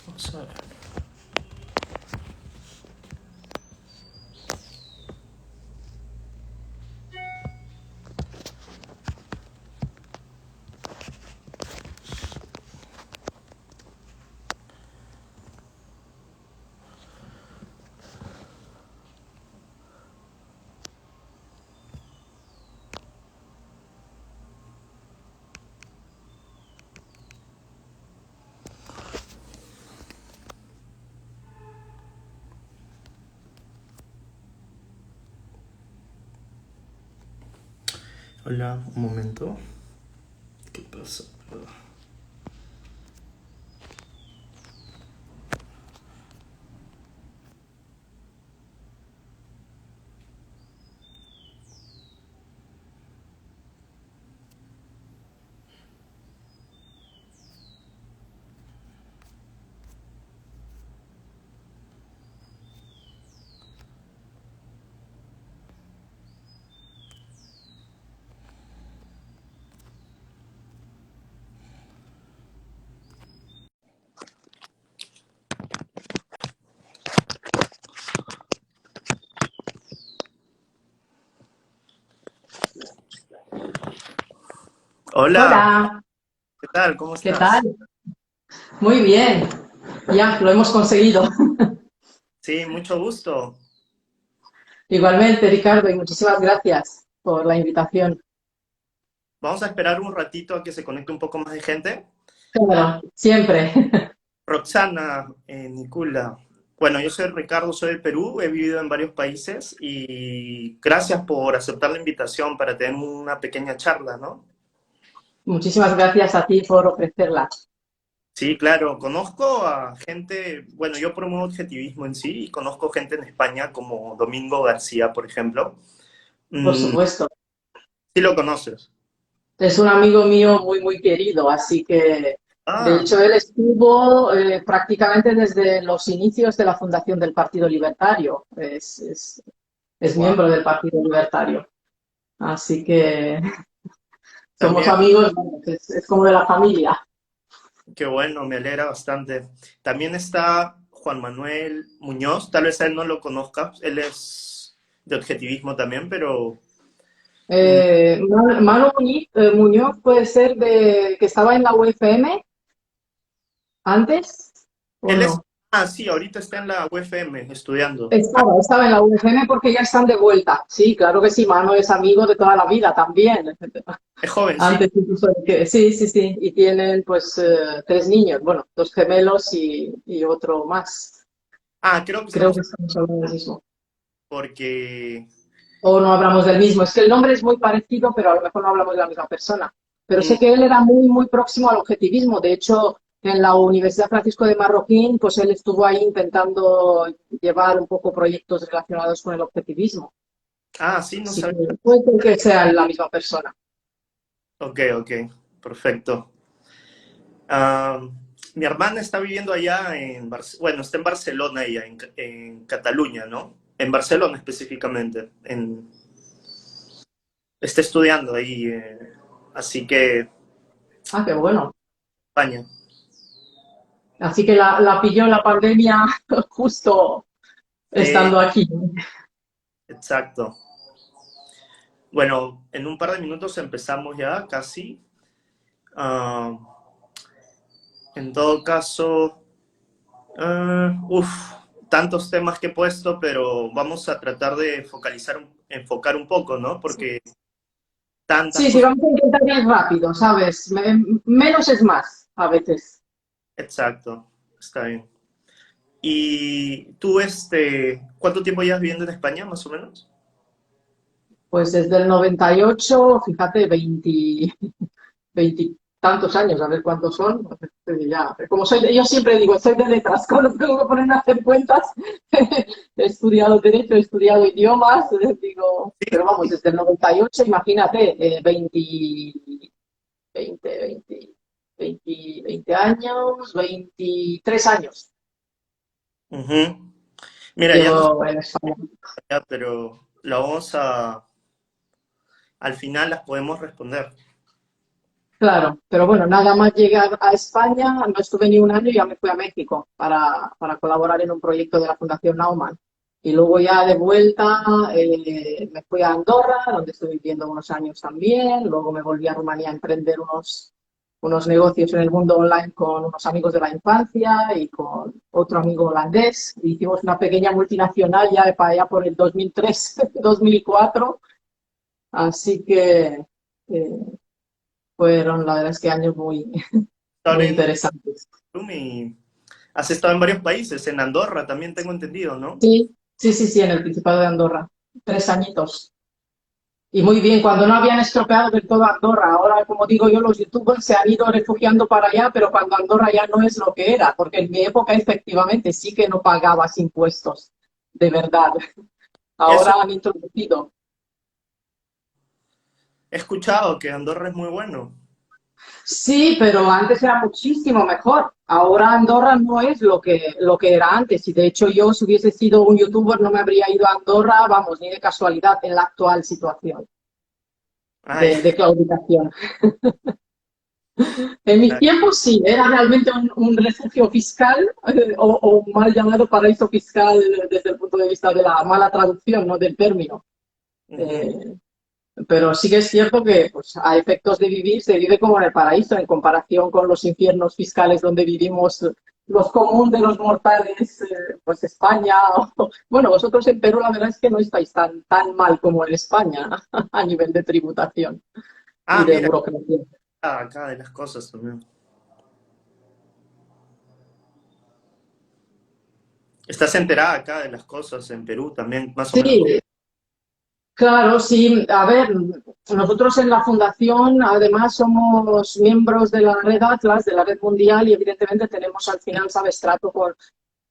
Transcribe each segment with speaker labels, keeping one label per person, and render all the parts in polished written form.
Speaker 1: Vamos a ver. Hola, un momento. ¿Qué pasa? Hola,
Speaker 2: Hola,
Speaker 1: ¿qué tal? ¿Cómo
Speaker 2: ¿qué
Speaker 1: estás?
Speaker 2: tal? Muy bien, ya lo hemos conseguido.
Speaker 1: Sí, mucho gusto.
Speaker 2: Igualmente, Ricardo, y muchísimas gracias por la invitación.
Speaker 1: Vamos a esperar un ratito a que se conecte un poco más de gente.
Speaker 2: Claro, siempre.
Speaker 1: Roxana, Nicula. Bueno, yo soy Ricardo, soy de Perú, he vivido en varios países y gracias por aceptar la invitación para tener una pequeña charla, ¿no?
Speaker 2: Muchísimas gracias a ti por ofrecerla.
Speaker 1: Sí, claro, conozco a gente, bueno, yo promuevo objetivismo en sí y conozco gente en España como Domingo García, por ejemplo.
Speaker 2: Por
Speaker 1: Mm,
Speaker 2: supuesto.
Speaker 1: sí lo conoces.
Speaker 2: Es un amigo mío muy, muy querido, así que, de
Speaker 1: Ah,
Speaker 2: hecho, él estuvo prácticamente desde los inicios de la fundación del Partido Libertario. Es
Speaker 1: wow.
Speaker 2: miembro del Partido Libertario. Así que somos
Speaker 1: También,
Speaker 2: amigos, bueno, es como de la familia.
Speaker 1: qué bueno, me alegra bastante. También está Juan Manuel Muñoz, tal vez a él no lo conozcas, él es de objetivismo también, pero mm,
Speaker 2: Manu Muñoz puede ser que estaba en la UFM antes o
Speaker 1: él es,
Speaker 2: no.
Speaker 1: sí, ahorita está en la UFM estudiando.
Speaker 2: Estaba en la UFM porque ya están de vuelta. Sí, claro que sí, Manu es amigo de toda la vida también.
Speaker 1: Es joven, sí.
Speaker 2: Antes incluso sí, sí, sí. Y tienen pues tres niños, bueno, dos gemelos y otro más.
Speaker 1: Creo que
Speaker 2: Creo
Speaker 1: estamos
Speaker 2: que estamos hablando del mismo.
Speaker 1: porque
Speaker 2: O no hablamos del mismo. Es que el nombre es muy parecido, pero a lo mejor no hablamos de la misma persona. Pero
Speaker 1: mm,
Speaker 2: sé que él era muy, muy próximo al objetivismo. De hecho, en la Universidad Francisco de Marroquín, pues él estuvo ahí intentando llevar un poco proyectos relacionados con el objetivismo.
Speaker 1: sí, no
Speaker 2: Así
Speaker 1: sabía.
Speaker 2: que puede ser que sea la misma persona.
Speaker 1: Ok, ok, perfecto. Ah, mi hermana está viviendo allá bueno, está en Barcelona ella, en Cataluña, ¿no? En Barcelona específicamente, está estudiando ahí, así que
Speaker 2: Ah, qué bueno.
Speaker 1: España.
Speaker 2: Así que la pilló la pandemia justo
Speaker 1: Sí,
Speaker 2: estando aquí.
Speaker 1: exacto. Bueno, en un par de minutos empezamos ya, casi. Ah, en todo caso, uf, tantos temas que he puesto, pero vamos a tratar de enfocar un poco, ¿no? Porque tantas
Speaker 2: Sí, sí,
Speaker 1: cosas.
Speaker 2: vamos a intentar ir rápido, ¿sabes? Menos es más a veces.
Speaker 1: Exacto, está bien. ¿Y tú, cuánto tiempo llevas viviendo en España, más o menos?
Speaker 2: Pues desde el 98, fíjate, 20, tantos años, a ver cuántos son. Ya, como soy, yo siempre digo, soy de letras, cuando tengo que ponerme a hacer cuentas, he estudiado Derecho, he estudiado idiomas, digo, pero vamos, desde el 98, imagínate, 20, 20 años, 23 años
Speaker 1: Ujú. Mira, ya no sé,
Speaker 2: llevo en España.
Speaker 1: pero al final las podemos responder.
Speaker 2: Claro, pero bueno, nada más llegar a España, no estuve ni un año y ya me fui a México para colaborar en un proyecto de la Fundación Naumann. Y luego ya de vuelta me fui a Andorra, donde estuve viviendo unos años también. Luego me volví a Rumanía a emprender unos negocios en el mundo online con unos amigos de la infancia y con otro amigo holandés. Hicimos una pequeña multinacional ya para allá por el 2003, 2004. Así que eh, fueron, la verdad es que años muy,
Speaker 1: Ahora
Speaker 2: muy
Speaker 1: en
Speaker 2: interesantes.
Speaker 1: Tulum y has estado en varios países, en Andorra también tengo entendido, ¿no?
Speaker 2: Sí, sí, sí, sí, en el Principado de Andorra. 3 añitos. Y muy bien, cuando no habían estropeado del todo Andorra. Ahora, como digo yo, los youtubers se han ido refugiando para allá, pero cuando Andorra ya no es lo que era, porque en mi época efectivamente sí que no pagabas impuestos, de verdad.
Speaker 1: Eso
Speaker 2: Ahora han introducido.
Speaker 1: he escuchado que Andorra es muy bueno.
Speaker 2: Sí, pero antes era muchísimo mejor. Ahora Andorra no es lo que era antes. Y de hecho yo, si hubiese sido un youtuber, no me habría ido a Andorra, vamos, ni de casualidad en la actual situación
Speaker 1: Ay,
Speaker 2: de claudicación. En mis tiempos sí, era realmente un refugio fiscal o un mal llamado paraíso fiscal desde el punto de vista de la mala traducción, ¿no? Del término.
Speaker 1: ujú.
Speaker 2: Eh, Pero sí que es cierto que pues, a efectos de vivir se vive como en el paraíso en comparación con los infiernos fiscales donde vivimos los comunes de los mortales, pues España. Bueno, vosotros en Perú la verdad es que no estáis tan mal como en España a nivel de tributación y
Speaker 1: Ah,
Speaker 2: de
Speaker 1: mira,
Speaker 2: burocracia.
Speaker 1: acá de las cosas también. Estás enterada acá de las cosas en Perú también, más o menos.
Speaker 2: Sí, claro, sí. A ver, nosotros en la Fundación además somos miembros de la red Atlas, de la red mundial, y evidentemente tenemos al final, ¿sabes?, trato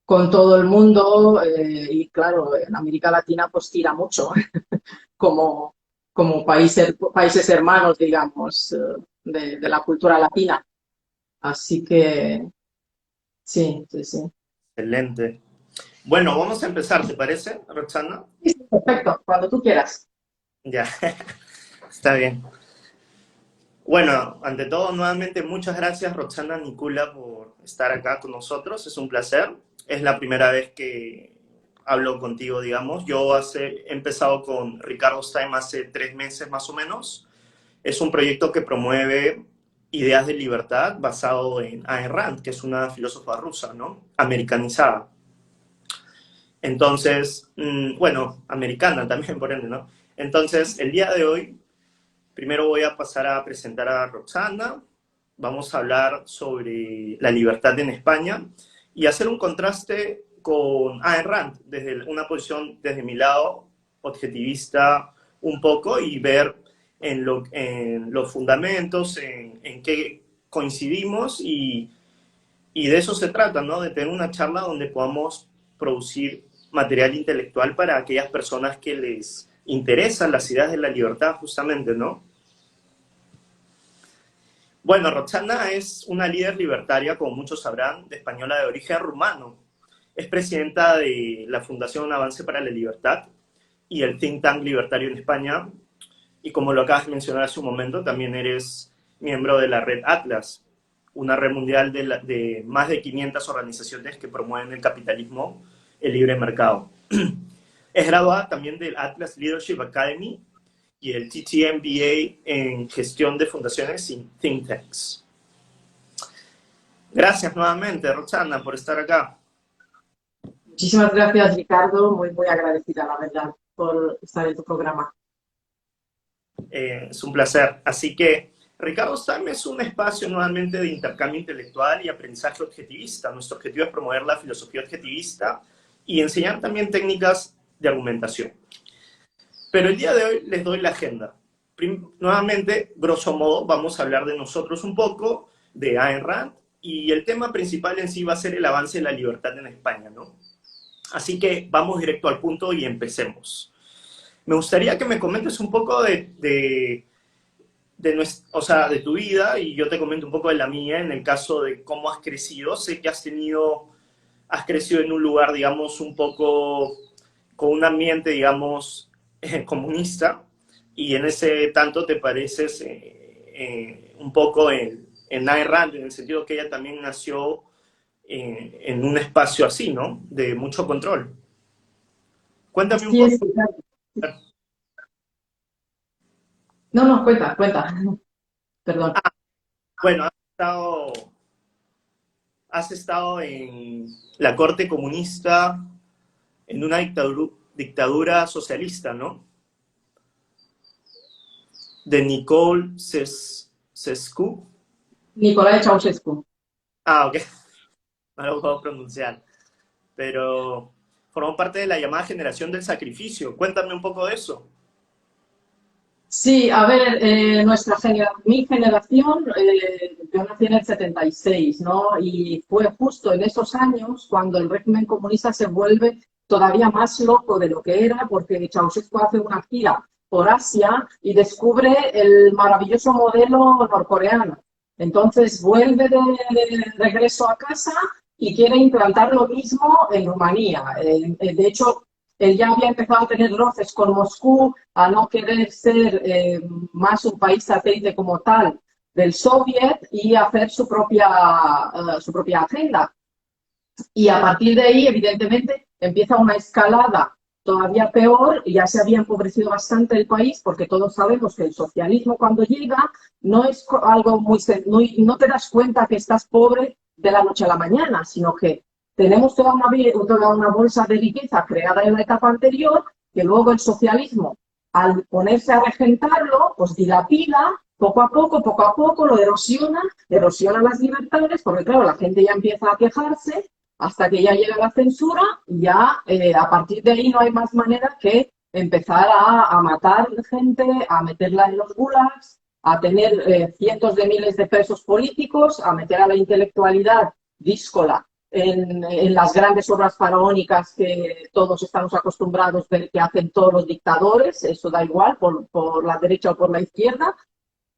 Speaker 2: con todo el mundo y claro, en América Latina pues tira mucho como, como países hermanos, digamos, de la cultura latina. Así que sí, sí, sí.
Speaker 1: Excelente. Bueno, vamos a empezar, ¿te parece, Roxana?
Speaker 2: Sí, sí, perfecto, cuando tú quieras.
Speaker 1: Ya, está bien. Bueno, ante todo, nuevamente muchas gracias, Roxana Nicula, por estar acá con nosotros. Es un placer. Es la primera vez que hablo contigo, digamos. He empezado con Ricardo Stein hace 3 meses más o menos. Es un proyecto que promueve ideas de libertad basado en Ayn Rand, que es una filósofa rusa, ¿no? Americanizada. Entonces, bueno, americana también, por ende, ¿no? Entonces, el día de hoy, primero voy a pasar a presentar a Roxana. Vamos a hablar sobre la libertad en España y hacer un contraste con Ayn Rand, desde una posición, desde mi lado, objetivista un poco y ver en los fundamentos, en qué coincidimos y de eso se trata, ¿no? De tener una charla donde podamos producir material intelectual para aquellas personas que les interesan las ideas de la libertad, justamente, ¿no? Bueno, Roxana es una líder libertaria, como muchos sabrán, de española de origen rumano. Es presidenta de la Fundación Avance para la Libertad y el think tank libertario en España. Y como lo acabas de mencionar hace un momento, también eres miembro de la red Atlas, una red mundial de más de 500 organizaciones que promueven el capitalismo, el libre mercado. Es graduada también del Atlas Leadership Academy y el TTMBA en gestión de fundaciones y think tanks. Gracias nuevamente, Roxana, por estar acá.
Speaker 2: Muchísimas gracias, Ricardo. Muy, muy agradecida, la verdad, por estar en tu programa.
Speaker 1: Es un placer. Así que Ricardo Stam es un espacio nuevamente de intercambio intelectual y aprendizaje objetivista. Nuestro objetivo es promover la filosofía objetivista y enseñar también técnicas de argumentación. Pero el día de hoy les doy la agenda. nuevamente, grosso modo, vamos a hablar de nosotros un poco, de Ayn Rand, y el tema principal en sí va a ser el avance de la libertad en España, ¿no? Así que vamos directo al punto y empecemos. Me gustaría que me comentes un poco o sea, de tu vida, y yo te comento un poco de la mía, en el caso de cómo has crecido. Sé que has crecido en un lugar, digamos, un poco con un ambiente, digamos, comunista, y en ese tanto te pareces un poco en Ayn Rand, en el sentido que ella también nació en un espacio así, ¿no? De mucho control. Cuéntame un
Speaker 2: Sí,
Speaker 1: poco.
Speaker 2: sí, claro. No, no, cuenta, cuenta. Perdón.
Speaker 1: Bueno, has estado en la corte comunista, en una dictadura socialista, ¿no? De Nicole Cescu.
Speaker 2: Nicolae Ceausescu.
Speaker 1: Ah, ok, no lo puedo pronunciar, pero formó parte de la llamada generación del sacrificio. Cuéntame un poco de eso.
Speaker 2: Sí, a ver, mi generación, yo nací en el 76, ¿no? Y fue justo en esos años cuando el régimen comunista se vuelve todavía más loco de lo que era, porque Ceausescu hace una gira por Asia y descubre el maravilloso modelo norcoreano. Entonces vuelve de regreso a casa y quiere implantar lo mismo en Rumanía. De hecho, él ya había empezado a tener roces con Moscú, a no querer ser más un país satélite como tal del soviet y hacer su propia agenda. Y a partir de ahí, evidentemente, empieza una escalada todavía peor, y ya se había empobrecido bastante el país, porque todos sabemos que el socialismo cuando llega no es algo no te das cuenta que estás pobre de la noche a la mañana, sino que tenemos toda una bolsa de riqueza creada en la etapa anterior, que luego el socialismo, al ponerse a regentarlo, pues dilapida poco a poco lo erosiona las libertades, porque claro, la gente ya empieza a quejarse hasta que ya llega la censura y ya a partir de ahí no hay más manera que empezar a matar gente, a meterla en los gulags, a tener cientos de miles de presos políticos, a meter a la intelectualidad díscola en las grandes obras faraónicas que todos estamos acostumbrados a ver que hacen todos los dictadores, eso da igual, por la derecha o por la izquierda.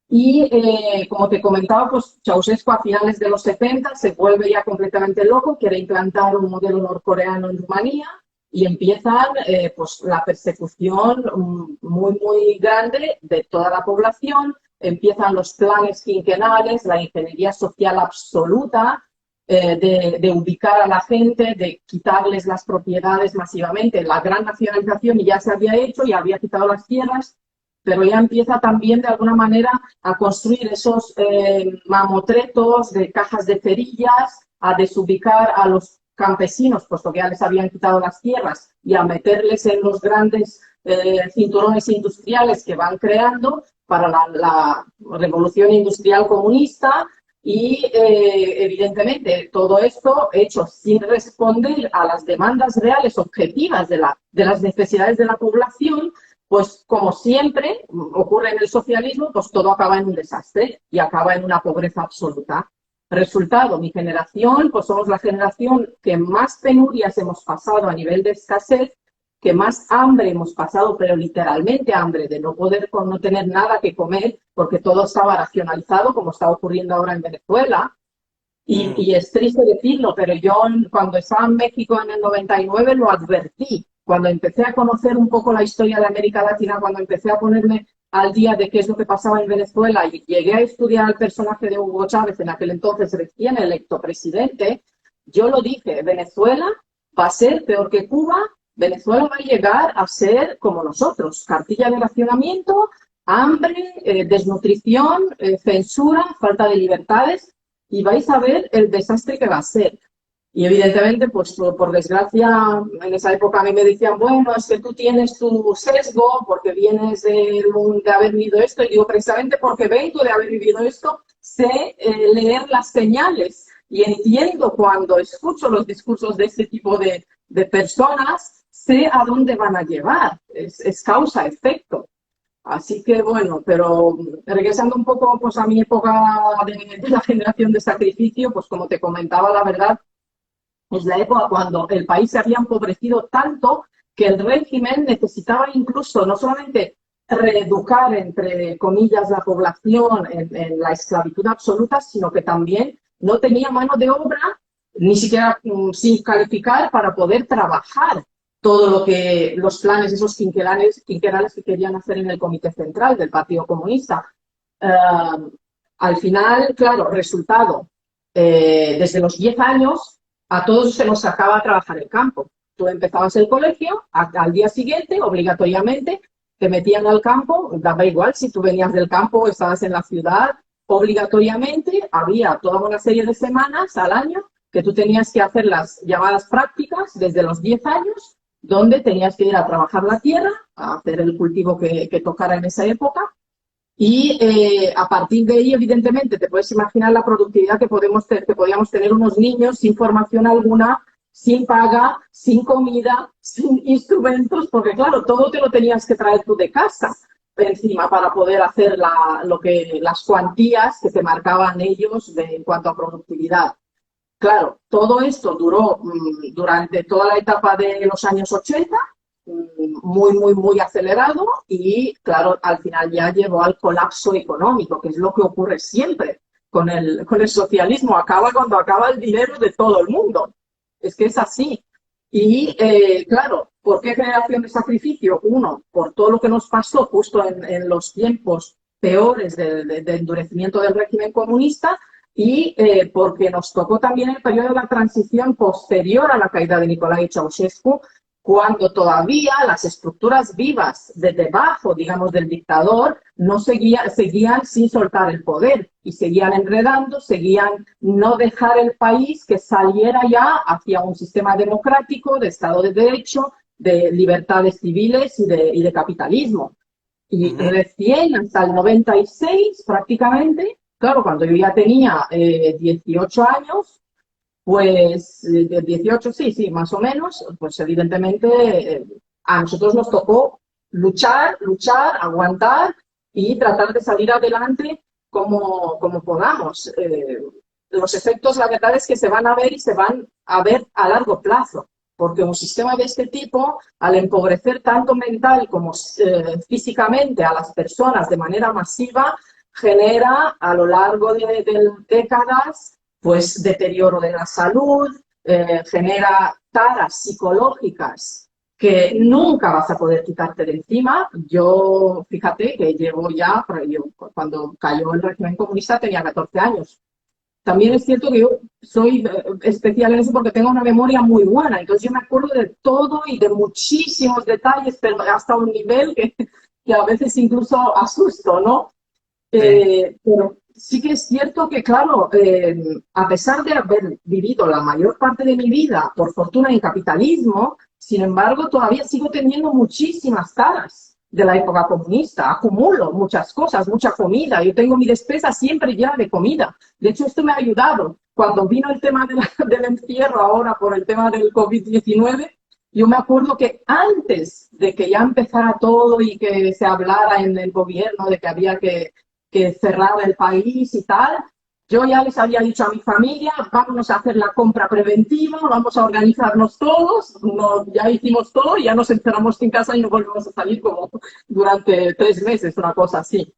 Speaker 2: Y como te comentaba, pues Ceausescu a finales de los 70 se vuelve ya completamente loco, quiere implantar un modelo norcoreano en Rumanía y empiezan pues la persecución muy grande de toda la población, empiezan los planes quinquenales, la ingeniería social absoluta, de ubicar a la gente, de quitarles las propiedades masivamente, la gran nacionalización ya se había hecho y había quitado las tierras, pero ya empieza también de alguna manera a construir esos mamotretos de cajas de cerillas, a desubicar a los campesinos, puesto que ya les habían quitado las tierras, y a meterles en los grandes cinturones industriales que van creando para la revolución industrial comunista. Y evidentemente todo esto hecho sin responder a las demandas reales objetivas de las necesidades de la población, pues como siempre ocurre en el socialismo, pues todo acaba en un desastre y acaba en una pobreza absoluta. Resultado, mi generación, pues somos la generación que más penurias hemos pasado a nivel de escasez, que más hambre hemos pasado, pero literalmente hambre, de no poder, no tener nada que comer, porque todo estaba racionalizado, como está ocurriendo ahora en Venezuela.
Speaker 1: Mm.
Speaker 2: Y es triste decirlo, pero yo cuando estaba en México en el 99 lo advertí. Cuando empecé a conocer un poco la historia de América Latina, cuando empecé a ponerme al día de qué es lo que pasaba en Venezuela y llegué a estudiar al personaje de Hugo Chávez, en aquel entonces recién electo presidente, yo lo dije, Venezuela va a ser peor que Cuba, Venezuela va a llegar a ser como nosotros, cartilla de racionamiento, hambre, desnutrición, censura, falta de libertades, y vais a ver el desastre que va a ser. Y evidentemente, pues por desgracia, en esa época a mí me decían, bueno, es que tú tienes tu sesgo porque vienes de haber vivido esto. Y digo, precisamente porque vengo de haber vivido esto, sé leer las señales y entiendo cuando escucho los discursos de este tipo de personas, sé a dónde van a llevar. Es causa-efecto. Así que bueno, pero regresando un poco pues, a mi época de la generación de sacrificio, pues como te comentaba, la verdad, es la época cuando el país se había empobrecido tanto que el régimen necesitaba incluso no solamente reeducar, entre comillas, la población en la esclavitud absoluta, sino que también no tenía mano de obra, ni siquiera sin calificar, para poder trabajar todo lo que los planes, esos quinquenales que querían hacer en el Comité Central del Partido Comunista. Al final, claro, resultado, desde los 10 años a todos se nos sacaba a trabajar el campo. Tú empezabas el colegio, al día siguiente, obligatoriamente, te metían al campo, daba igual si tú venías del campo o estabas en la ciudad, obligatoriamente había toda una serie de semanas al año que tú tenías que hacer las llamadas prácticas desde los 10 años, donde tenías que ir a trabajar la tierra, a hacer el cultivo que tocara en esa época, y a partir de ahí, evidentemente, te puedes imaginar la productividad que podíamos tener unos niños sin formación alguna, sin paga, sin comida, sin instrumentos, porque claro, todo te lo tenías que traer tú de casa encima para poder hacer las cuantías que te marcaban ellos en cuanto a productividad. Claro, todo esto duró durante toda la etapa de los años 80, muy, muy, muy acelerado y, claro, al final ya llevó al colapso económico, que es lo que ocurre siempre con el socialismo. Acaba cuando acaba el dinero de todo el mundo. Es que es así. Y, claro, ¿por qué generación de sacrificio? Uno, por todo lo que nos pasó justo en los tiempos peores de endurecimiento del régimen comunista, y porque nos tocó también el periodo de la transición posterior a la caída de Nicolae Ceausescu, cuando todavía las estructuras vivas de debajo, digamos, del dictador no seguían sin soltar el poder y seguían enredando, seguían no dejar el país que saliera ya hacia un sistema democrático, de Estado de Derecho, de libertades civiles y de capitalismo. Y recién hasta el 96 prácticamente, claro, cuando yo ya tenía 18 años, pues de 18, sí, más o menos, pues evidentemente a nosotros nos tocó luchar, aguantar y tratar de salir adelante como podamos. Los efectos, la verdad es que se van a ver y se van a ver a largo plazo, porque un sistema de este tipo, al empobrecer tanto mental como físicamente a las personas de manera masiva, genera a lo largo de décadas pues deterioro de la salud, genera taras psicológicas que nunca vas a poder quitarte de encima. Yo, fíjate que cuando cayó el régimen comunista tenía 14 años. También es cierto que yo soy especial en eso porque tengo una memoria muy buena, entonces yo me acuerdo de todo y de muchísimos detalles, pero hasta un nivel que a veces incluso asusto, ¿no? Pero sí que es cierto que, claro, a pesar de haber vivido la mayor parte de mi vida, por fortuna, en capitalismo, sin embargo, todavía sigo teniendo muchísimas taras de la época comunista. Acumulo muchas cosas, mucha comida. Yo tengo mi despensa siempre llena de comida. De hecho, esto me ha ayudado. Cuando vino el tema del encierro ahora por el tema del COVID-19, yo me acuerdo que antes de que ya empezara todo y que se hablara en el gobierno de que había que cerrar el país y tal, yo ya les había dicho a mi familia, vámonos a hacer la compra preventiva, vamos a organizarnos todos, ya hicimos todo, ya nos encerramos en casa y no volvemos a salir como durante 3 meses, una cosa así.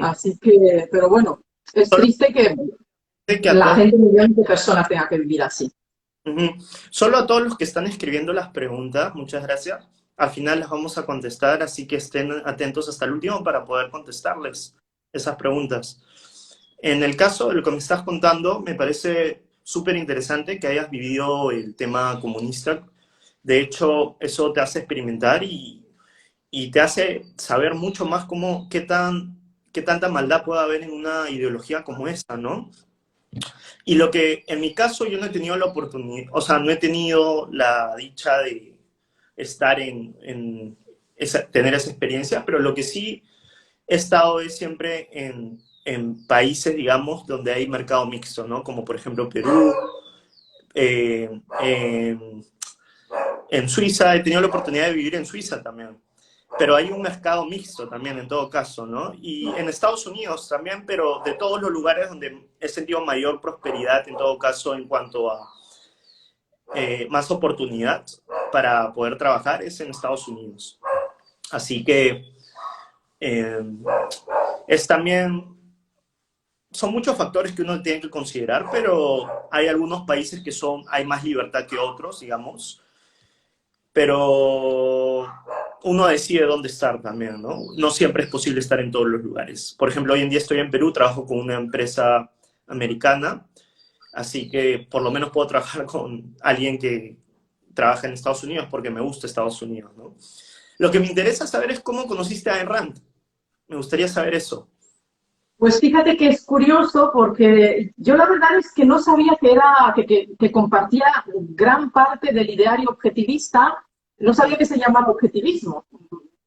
Speaker 2: Así que, pero bueno, es triste que la gente, millones de personas tenga que vivir así.
Speaker 1: Solo a todos los que están escribiendo las preguntas, muchas gracias. Al final las vamos a contestar, así que estén atentos hasta el último para poder contestarles esas preguntas. En el caso de lo que me estás contando, me parece súper interesante que hayas vivido el tema comunista. De hecho, eso te hace experimentar y te hace saber mucho más qué tanta maldad puede haber en una ideología como esta, ¿no? Y lo que, en mi caso, yo no he tenido la oportunidad, o sea, no he tenido la dicha de estar tener esa experiencia, pero lo que sí he estado es siempre en países, digamos, donde hay mercado mixto, ¿no? Como por ejemplo Perú, en Suiza, he tenido la oportunidad de vivir en Suiza también. pero hay un mercado mixto también en todo caso, ¿no? Y en Estados Unidos también, pero de todos los lugares donde he sentido mayor prosperidad en todo caso en cuanto a más oportunidad para poder trabajar es en Estados Unidos. Así que eh, es también, son muchos factores que uno tiene que considerar, pero hay algunos países que hay más libertad que otros, digamos, pero uno decide dónde estar también, ¿no? No siempre es posible estar en todos los lugares. Por ejemplo, hoy en día estoy en Perú, trabajo con una empresa americana, así que por lo menos puedo trabajar con alguien que trabaja en Estados Unidos porque me gusta Estados Unidos, ¿no? Lo que me interesa saber es cómo conociste a Ayn Rand. Me gustaría saber eso.
Speaker 2: Pues fíjate que es curioso porque yo la verdad es que no sabía que compartía gran parte del ideario objetivista, no sabía que se llamaba objetivismo.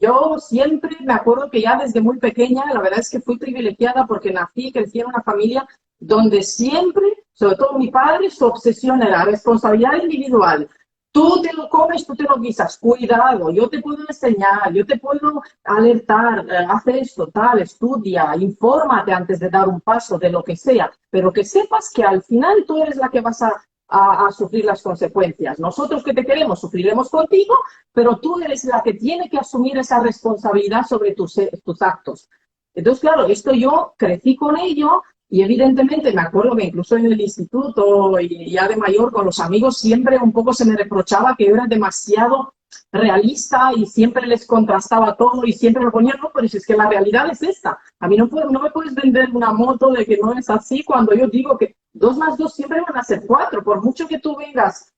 Speaker 2: Yo siempre me acuerdo que ya desde muy pequeña, la verdad es que fui privilegiada porque nací y crecí en una familia donde siempre, sobre todo mi padre, su obsesión era responsabilidad individual. Tú te lo comes, tú te lo guisas, cuidado, yo te puedo enseñar, yo te puedo alertar, haz esto, tal, estudia, infórmate antes de dar un paso de lo que sea, pero que sepas que al final tú eres la que vas a sufrir las consecuencias. Nosotros que te queremos sufriremos contigo, pero tú eres la que tiene que asumir esa responsabilidad sobre tus actos. Entonces, claro, esto yo crecí con ello y evidentemente me acuerdo que incluso en el instituto y ya de mayor con los amigos siempre un poco se me reprochaba que yo era demasiado realista y siempre les contrastaba todo y siempre me ponía, no, pero si es que la realidad es esta. A mí no me puedes vender una moto de que no es así cuando yo digo que 2 más 2 siempre van a ser 4. Por mucho que tú vengas,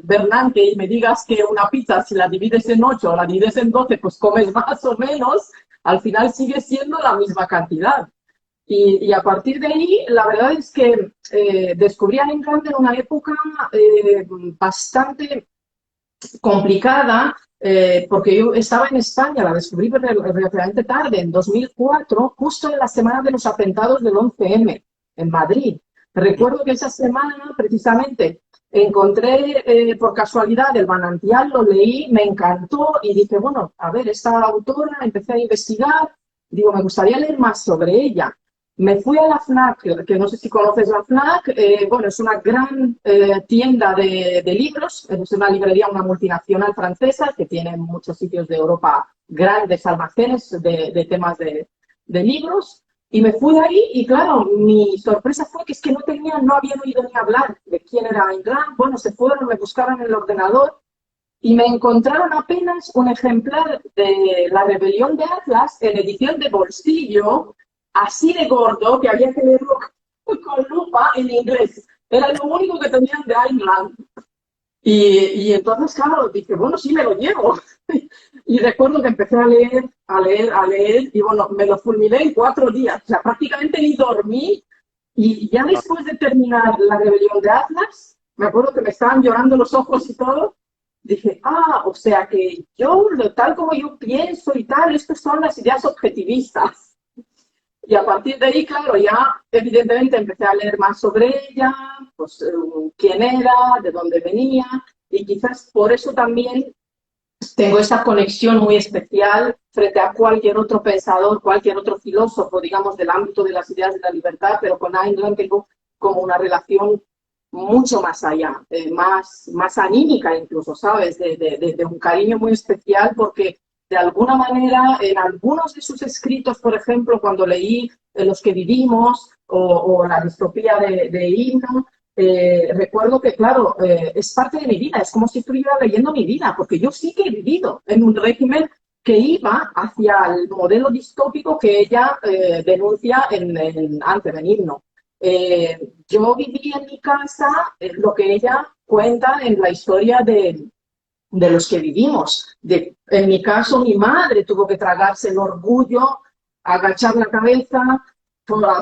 Speaker 2: Bernanke, y me digas que una pizza, si la divides en 8 o la divides en 12, pues comes más o menos, al final sigue siendo la misma cantidad. Y a partir de ahí, la verdad es que descubrí a Ayn Rand en una época bastante complicada, porque yo estaba en España, la descubrí relativamente tarde, en 2004, justo en la semana de los atentados del 11M, en Madrid. Recuerdo que esa semana, precisamente, encontré por casualidad el manantial, lo leí, me encantó y dije, bueno, a ver, esta autora, empecé a investigar, digo, me gustaría leer más sobre ella. Me fui a la FNAC, que no sé si conoces la FNAC, bueno, es una gran tienda de libros, es una librería, una multinacional francesa que tiene en muchos sitios de Europa grandes almacenes de temas de libros. Y me fui ahí y claro, mi sorpresa fue que es que no habían oído ni hablar de quién era Ayn Rand. Bueno, se fueron, me buscaron en el ordenador y me encontraron apenas un ejemplar de La rebelión de Atlas en edición de bolsillo, así de gordo que había que leerlo con lupa en inglés. Era lo único que tenían de Ayn Rand. Y entonces, claro, dije, bueno, sí me lo llevo. Y recuerdo que empecé a leer, y bueno, me lo fulminé en 4 días. O sea, prácticamente ni dormí. Y ya después de terminar La rebelión de Atlas, me acuerdo que me estaban llorando los ojos y todo. Dije, o sea que yo, tal como yo pienso y tal, estas son las ideas objetivistas. Y a partir de ahí, claro, ya evidentemente empecé a leer más sobre ella, pues quién era, de dónde venía, y quizás por eso también tengo esa conexión muy especial frente a cualquier otro pensador, cualquier otro filósofo, digamos, del ámbito de las ideas de la libertad, pero con Ayn Rand tengo como una relación mucho más allá, más anímica incluso, ¿sabes? De un cariño muy especial porque de alguna manera en algunos de sus escritos, por ejemplo, cuando leí Los que vivimos o La distopía de Himno, recuerdo que, claro, es parte de mi vida, es como si estuviera leyendo mi vida, porque yo sí que he vivido en un régimen que iba hacia el modelo distópico que ella denuncia antes en Himno. Yo viví en mi casa lo que ella cuenta en la historia de los que vivimos. En mi caso, mi madre tuvo que tragarse el orgullo, agachar la cabeza,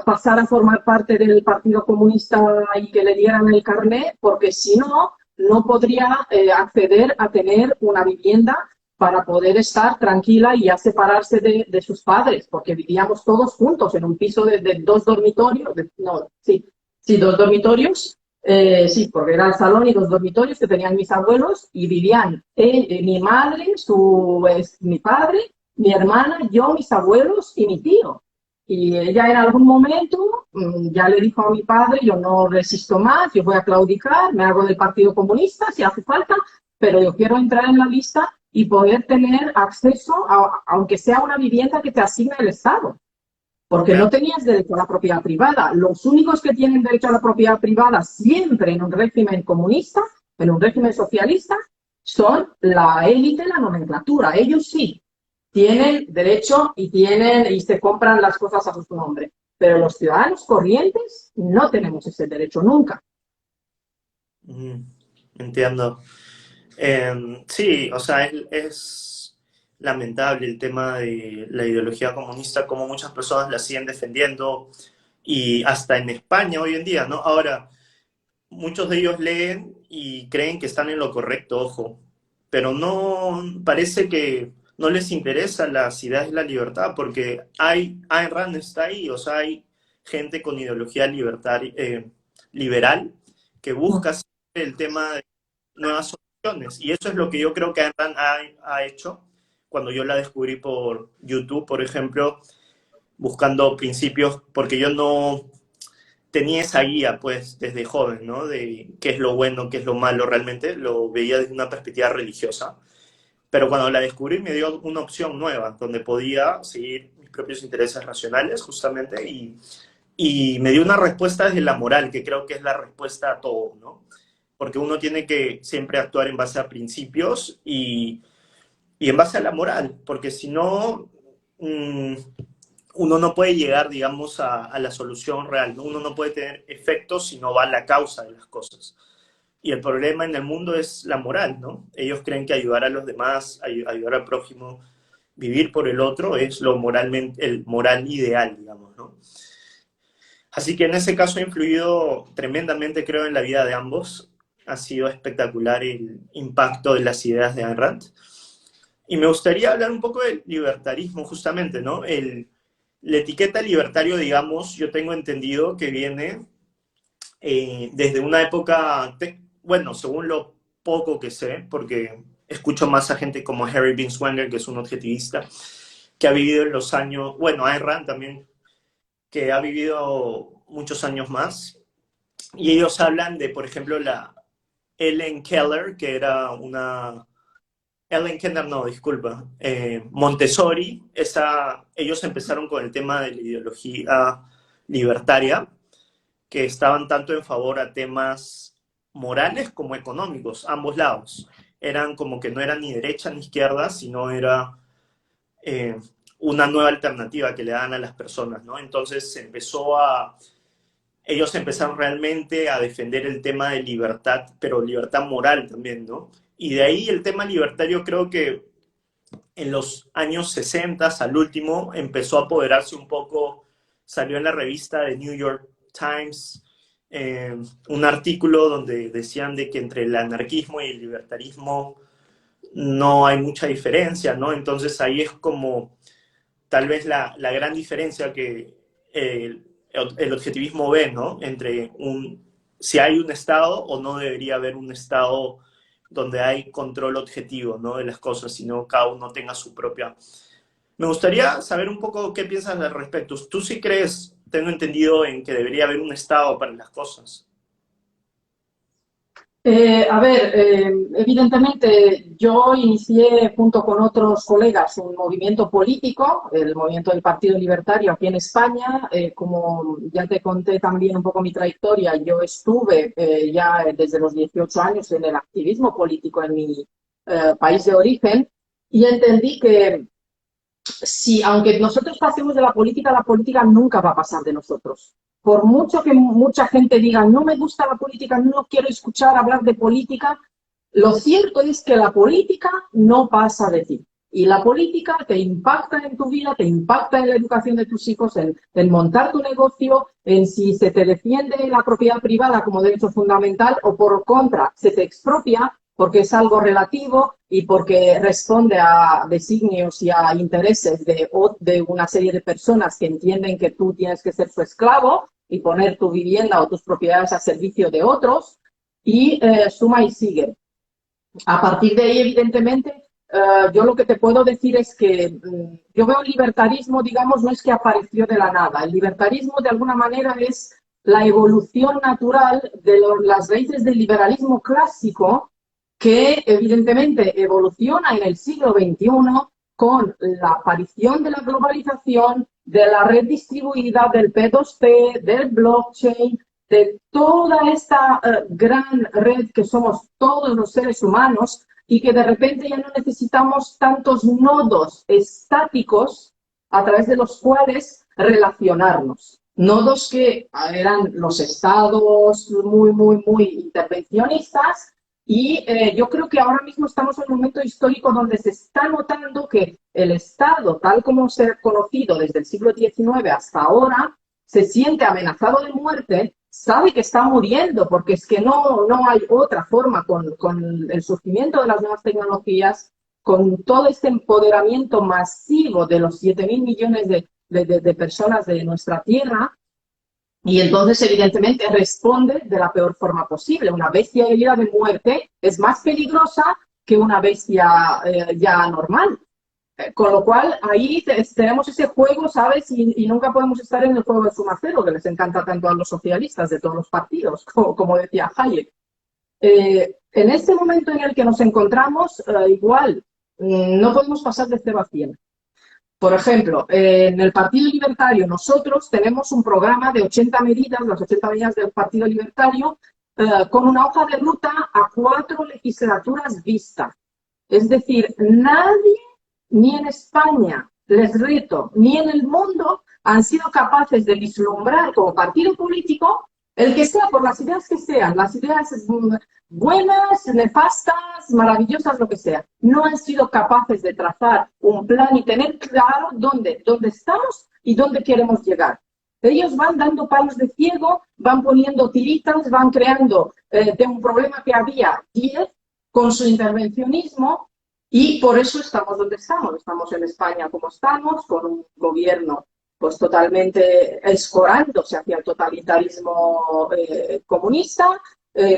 Speaker 2: pasar a formar parte del Partido Comunista y que le dieran el carnet, porque si no, no podría acceder a tener una vivienda para poder estar tranquila y ya separarse de sus padres, porque vivíamos todos juntos en un piso de 2 dormitorios, 2 dormitorios, Sí, porque era el salón y los dormitorios que tenían mis abuelos y vivían mi madre, mi padre, mi hermana, yo, mis abuelos y mi tío. Y ella en algún momento ya le dijo a mi padre, yo no resisto más, yo voy a claudicar, me hago del Partido Comunista si hace falta, pero yo quiero entrar en la lista y poder tener acceso aunque sea una vivienda que te asigna el Estado. Porque
Speaker 1: Ya.
Speaker 2: no tenías derecho a la propiedad privada. Los únicos que tienen derecho a la propiedad privada siempre en un régimen comunista, en un régimen socialista, son la élite, la nomenclatura. Ellos sí tienen derecho y se compran las cosas a su nombre. Pero los ciudadanos corrientes no tenemos ese derecho nunca.
Speaker 1: Mm, entiendo. Sí, o sea, es lamentable el tema de la ideología comunista, como muchas personas la siguen defendiendo, y hasta en España hoy en día, ¿no? Ahora, muchos de ellos leen y creen que están en lo correcto, ojo, pero no, parece que no les interesa las ideas de la libertad, porque Ayn Rand está ahí, o sea, hay gente con ideología liberal que busca siempre el tema de nuevas soluciones, y eso es lo que yo creo que Ayn Rand ha hecho cuando yo la descubrí por YouTube, por ejemplo, buscando principios, porque yo no tenía esa guía, pues, desde joven, ¿no? De qué es lo bueno, qué es lo malo realmente, lo veía desde una perspectiva religiosa. Pero cuando la descubrí me dio una opción nueva, donde podía seguir mis propios intereses racionales, justamente, y me dio una respuesta desde la moral, que creo que es la respuesta a todo, ¿no? Porque uno tiene que siempre actuar en base a principios y en base a la moral, porque si no, uno no puede llegar, digamos, a la solución real, ¿no? Uno no puede tener efectos si no va a la causa de las cosas. Y el problema en el mundo es la moral, ¿no? Ellos creen que ayudar a los demás, ayudar al prójimo, vivir por el otro es lo moralmente, el moral ideal, digamos, ¿no? Así que en ese caso ha influido tremendamente, creo, en la vida de ambos. Ha sido espectacular el impacto de las ideas de Ayn Rand. Y me gustaría hablar un poco del libertarismo, justamente, ¿no? La etiqueta libertario, digamos, yo tengo entendido que viene desde una época, bueno, según lo poco que sé, porque escucho más a gente como Harry Binswanger, que es un objetivista, que ha vivido en los años, bueno, Ayn Rand también, que ha vivido muchos años más, y ellos hablan de, por ejemplo, la Ellen Keller, que era una Ellen Kenner, no, disculpa. Montessori, ellos empezaron con el tema de la ideología libertaria, que estaban tanto en favor a temas morales como económicos, ambos lados. Eran como que no era ni derecha ni izquierda, sino era eh, una nueva alternativa que le dan a las personas, ¿no? Entonces ellos empezaron realmente a defender el tema de libertad, pero libertad moral también, ¿no? Y de ahí el tema libertario creo que en los años 60 al último empezó a apoderarse un poco, salió en la revista de New York Times un artículo donde decían de que entre el anarquismo y el libertarismo no hay mucha diferencia, ¿no? Entonces ahí es como tal vez la gran diferencia que el objetivismo ve, ¿no? Entre si hay un Estado o no debería haber un Estado donde hay control objetivo, ¿no? De las cosas, sino cada uno tenga su propia. Me gustaría saber un poco qué piensas al respecto. ¿Tú sí crees, tengo entendido, en que debería haber un Estado para las cosas?
Speaker 2: A ver, evidentemente yo inicié junto con otros colegas un movimiento político, el movimiento del Partido Libertario aquí en España. Como ya te conté también un poco mi trayectoria, yo estuve ya desde los 18 años en el activismo político en mi país de origen y entendí que si, aunque nosotros pasemos de la política nunca va a pasar de nosotros. Por mucho que mucha gente diga, no me gusta la política, no quiero escuchar hablar de política, lo cierto es que la política no pasa de ti. Y la política te impacta en tu vida, te impacta en la educación de tus hijos, en montar tu negocio, en si se te defiende la propiedad privada como derecho fundamental o por contra se te expropia porque es algo relativo y porque responde a designios y a intereses de una serie de personas que entienden que tú tienes que ser su esclavo, y poner tu vivienda o tus propiedades a servicio de otros y suma y sigue. A partir de ahí, evidentemente, yo lo que te puedo decir es que yo veo el libertarismo, digamos, no es que apareció de la nada. El libertarismo, de alguna manera, es la evolución natural de las raíces del liberalismo clásico que, evidentemente, evoluciona en el siglo XXI con la aparición de la globalización, de la red distribuida, del P2P, del blockchain, de toda esta gran red que somos todos los seres humanos y que de repente ya no necesitamos tantos nodos estáticos a través de los cuales relacionarnos. Nodos que eran los estados muy intervencionistas y yo creo que ahora mismo estamos en un momento histórico donde se está notando que el Estado, tal como se ha conocido desde el siglo XIX hasta ahora, se siente amenazado de muerte, sabe que está muriendo, porque es que no hay otra forma con el surgimiento de las nuevas tecnologías, con todo este empoderamiento masivo de los 7.000 millones de personas de nuestra tierra, y entonces evidentemente responde de la peor forma posible. Una bestia herida de muerte es más peligrosa que una bestia ya normal. Con lo cual, ahí tenemos ese juego, ¿sabes? Y nunca podemos estar en el juego de suma cero, que les encanta tanto a los socialistas de todos los partidos, como decía Hayek. En este momento en el que nos encontramos, igual, no podemos pasar de 0 a 100. Por ejemplo, en el Partido Libertario nosotros tenemos un programa de 80 medidas, las 80 medidas del Partido Libertario, con una hoja de ruta a 4 legislaturas vista. Es decir, nadie, ni en España, les reto, ni en el mundo, han sido capaces de vislumbrar como partido político, el que sea, por las ideas que sean, las ideas buenas, nefastas, maravillosas, lo que sea, no han sido capaces de trazar un plan y tener claro dónde estamos y dónde queremos llegar. Ellos van dando palos de ciego, van poniendo tiritas, van creando de un problema que había 10 con su intervencionismo. Y por eso estamos donde estamos. Estamos en España como estamos, con un gobierno pues totalmente escorándose hacia el totalitarismo comunista,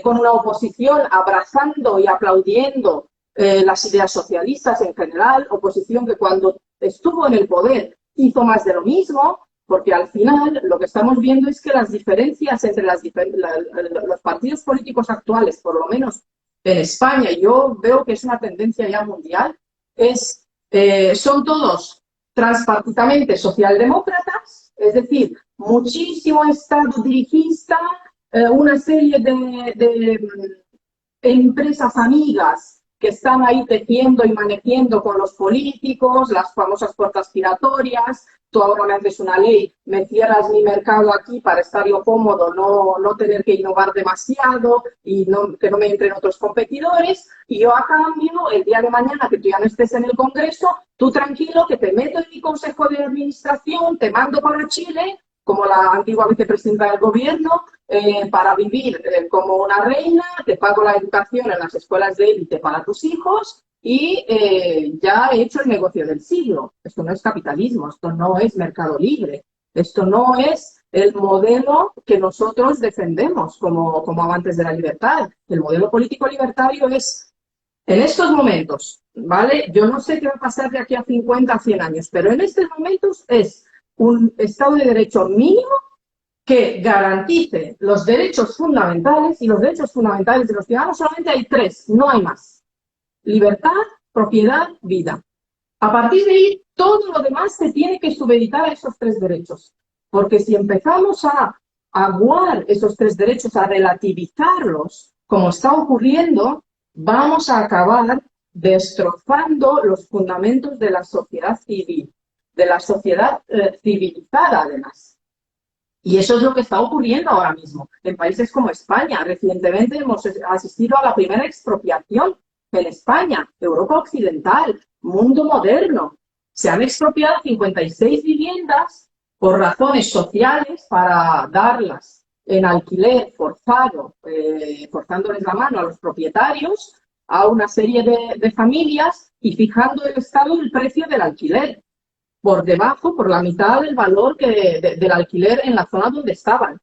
Speaker 2: con una oposición abrazando y aplaudiendo las ideas socialistas en general, oposición que cuando estuvo en el poder hizo más de lo mismo, porque al final lo que estamos viendo es que las diferencias entre los partidos políticos actuales, por lo menos en España, yo veo que es una tendencia ya mundial, son todos transpartidamente socialdemócratas, es decir, muchísimo Estado dirigista, una serie de empresas amigas que están ahí tejiendo y manejando con los políticos, las famosas puertas giratorias. Tú ahora me haces una ley, me cierras mi mercado aquí para estar yo cómodo, no tener que innovar demasiado y que no me entren otros competidores. Y yo a cambio, el día de mañana que tú ya no estés en el Congreso, tú tranquilo que te meto en mi consejo de administración, te mando para Chile, como la antigua vicepresidenta del gobierno, para vivir como una reina, te pago la educación en las escuelas de élite para tus hijos y ya he hecho el negocio del siglo. Esto no es capitalismo, esto no es mercado libre, esto no es el modelo que nosotros defendemos como amantes de la libertad. El modelo político libertario es, en estos momentos, ¿vale? Yo no sé qué va a pasar de aquí a 50, a 100 años, pero en estos momentos es un Estado de Derecho mínimo que garantice los derechos fundamentales, y los derechos fundamentales de los ciudadanos solamente hay 3, no hay más. Libertad, propiedad, vida. A partir de ahí, todo lo demás se tiene que supeditar a esos 3 derechos. Porque si empezamos a aguar esos 3 derechos, a relativizarlos, como está ocurriendo, vamos a acabar destrozando los fundamentos de la sociedad civil, de la sociedad civilizada, además. Y eso es lo que está ocurriendo ahora mismo. En países como España, recientemente hemos asistido a la primera expropiación en España, Europa Occidental, mundo moderno. Se han expropiado 56 viviendas por razones sociales para darlas en alquiler forzado, forzándoles la mano a los propietarios, a una serie de familias y fijando el Estado el precio del alquiler. por debajo, por la mitad del valor del alquiler en la zona donde estaban.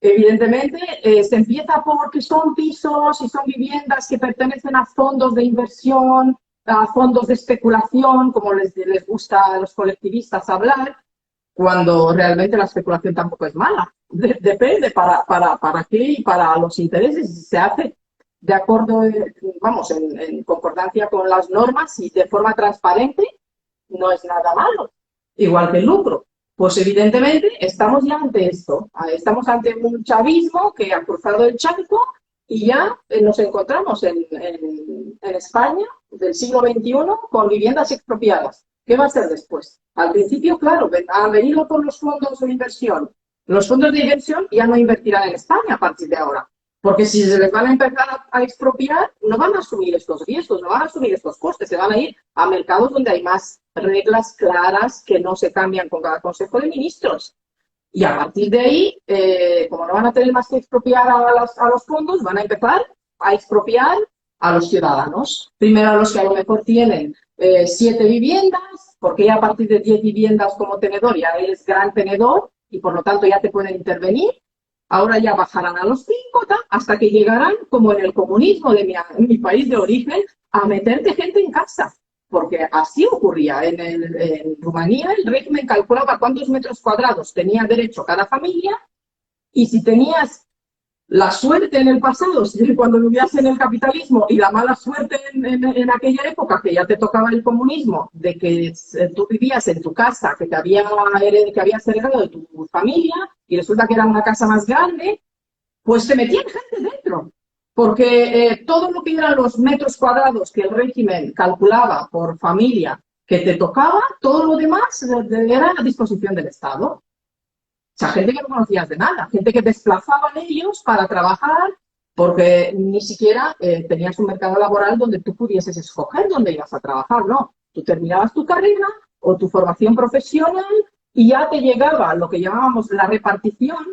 Speaker 2: Evidentemente, se empieza porque son pisos y son viviendas que pertenecen a fondos de inversión, a fondos de especulación, como les gusta a los colectivistas hablar, cuando realmente la especulación tampoco es mala. Depende para qué y para los intereses. Si se hace de acuerdo, vamos, en concordancia con las normas y de forma transparente, no es nada malo. Igual que el lucro. Pues evidentemente estamos ya ante esto. Estamos ante un chavismo que ha cruzado el charco y ya nos encontramos en España del siglo XXI con viviendas expropiadas. ¿Qué va a ser después? Al principio, claro, han venido con los fondos de inversión. Los fondos de inversión ya no invertirán en España a partir de ahora. Porque si se les van a empezar a expropiar, no van a asumir estos riesgos, no van a asumir estos costes, se van a ir a mercados donde hay más reglas claras que no se cambian con cada Consejo de Ministros. Y a partir de ahí, como no van a tener más que expropiar a los fondos, van a empezar a expropiar a los ciudadanos. Primero a los que a lo mejor tienen 7 viviendas, porque ya a partir de 10 viviendas como tenedor ya eres gran tenedor y por lo tanto ya te pueden intervenir. Ahora ya bajarán a los 5, hasta que llegarán, como en el comunismo de mi país de origen, a meterte gente en casa. Porque así ocurría. En Rumanía el régimen calculaba cuántos metros cuadrados tenía derecho cada familia y si tenías la suerte en el pasado, cuando vivías en el capitalismo, y la mala suerte en aquella época, que ya te tocaba el comunismo, de que tú vivías en tu casa que habías heredado de tu familia, y resulta que era una casa más grande, pues te metían gente dentro. Porque todo lo que eran los metros cuadrados que el régimen calculaba por familia que te tocaba, todo lo demás era a disposición del Estado. O sea, gente que no conocías de nada, gente que desplazaban ellos para trabajar porque ni siquiera tenías un mercado laboral donde tú pudieses escoger dónde ibas a trabajar, no. Tú terminabas tu carrera o tu formación profesional y ya te llegaba lo que llamábamos la repartición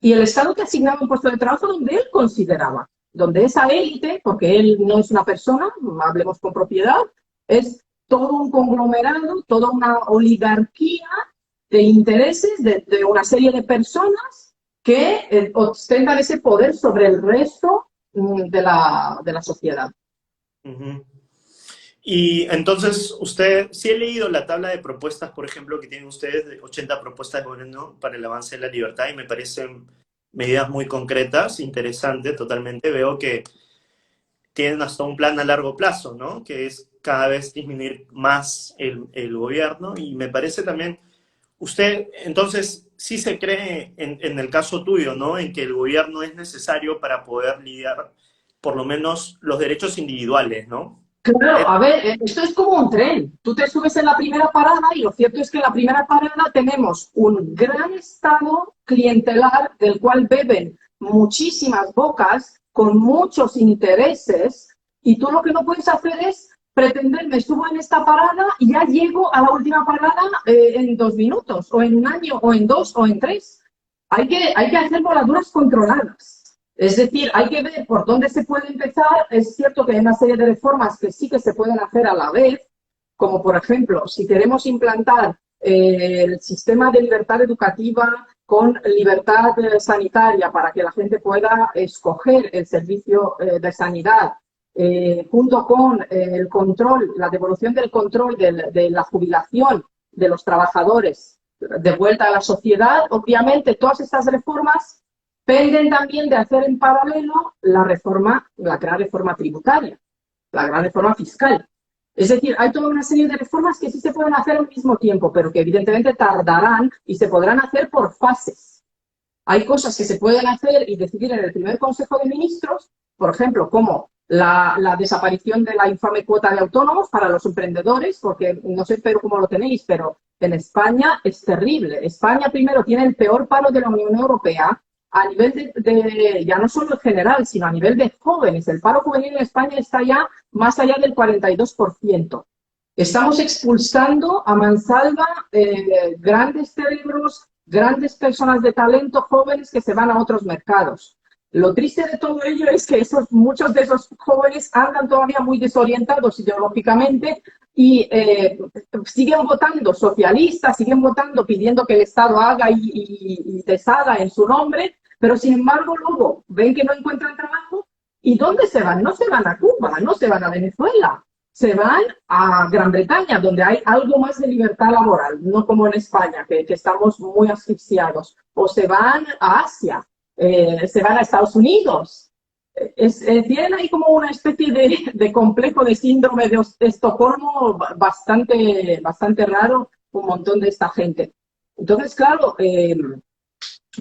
Speaker 2: y el Estado te asignaba un puesto de trabajo donde él consideraba, donde esa élite, porque él no es una persona, hablemos con propiedad, es todo un conglomerado, toda una oligarquía de intereses de una serie de personas que ostentan ese poder sobre el resto de la sociedad.
Speaker 1: Uh-huh. Y entonces, usted, sí he leído la tabla de propuestas, por ejemplo, que tienen ustedes, de 80 propuestas de gobierno para el avance de la libertad, y me parecen medidas muy concretas, interesantes totalmente. Veo que tienen hasta un plan a largo plazo, ¿no? Que es cada vez disminuir más el gobierno, y me parece también. Usted, entonces, sí se cree, en el caso tuyo, ¿no?, en que el gobierno es necesario para poder lidiar, por lo menos, los derechos individuales, ¿no?
Speaker 2: Claro, a ver, esto es como un tren. Tú te subes en la primera parada y lo cierto es que en la primera parada tenemos un gran estado clientelar del cual beben muchísimas bocas con muchos intereses y tú lo que no puedes hacer es pretender, me subo en esta parada y ya llego a la última parada en 2 minutos, o en 1 año, o en 2, o en 3. Hay que hacer voladuras controladas. Es decir, hay que ver por dónde se puede empezar. Es cierto que hay una serie de reformas que sí que se pueden hacer a la vez, como por ejemplo, si queremos implantar el sistema de libertad educativa con libertad sanitaria para que la gente pueda escoger el servicio de sanidad, junto con el control, la devolución del control de la jubilación de los trabajadores de vuelta a la sociedad, obviamente todas estas reformas penden también de hacer en paralelo la gran reforma tributaria, la gran reforma fiscal. Es decir, hay toda una serie de reformas que sí se pueden hacer al mismo tiempo, pero que evidentemente tardarán y se podrán hacer por fases. Hay cosas que se pueden hacer y decidir en el primer Consejo de Ministros, por ejemplo, como la desaparición de la infame cuota de autónomos para los emprendedores, porque no sé pero cómo lo tenéis, pero en España es terrible. España primero tiene el peor paro de la Unión Europea, a nivel ya no solo en general, sino a nivel de jóvenes. El paro juvenil en España está ya más allá del 42%. Estamos expulsando a mansalva grandes cerebros, grandes personas de talento, jóvenes que se van a otros mercados. Lo triste de todo ello es que muchos de esos jóvenes andan todavía muy desorientados ideológicamente y siguen votando socialistas, siguen votando pidiendo que el Estado haga y deshaga en su nombre, pero sin embargo luego ven que no encuentran trabajo y ¿dónde se van? No se van a Cuba, no se van a Venezuela, se van a Gran Bretaña, donde hay algo más de libertad laboral, no como en España, que estamos muy asfixiados, o se van a Asia, se van a Estados Unidos. Tienen ahí como una especie de complejo de síndrome de Estocolmo bastante raro, un montón de esta gente. Entonces, claro,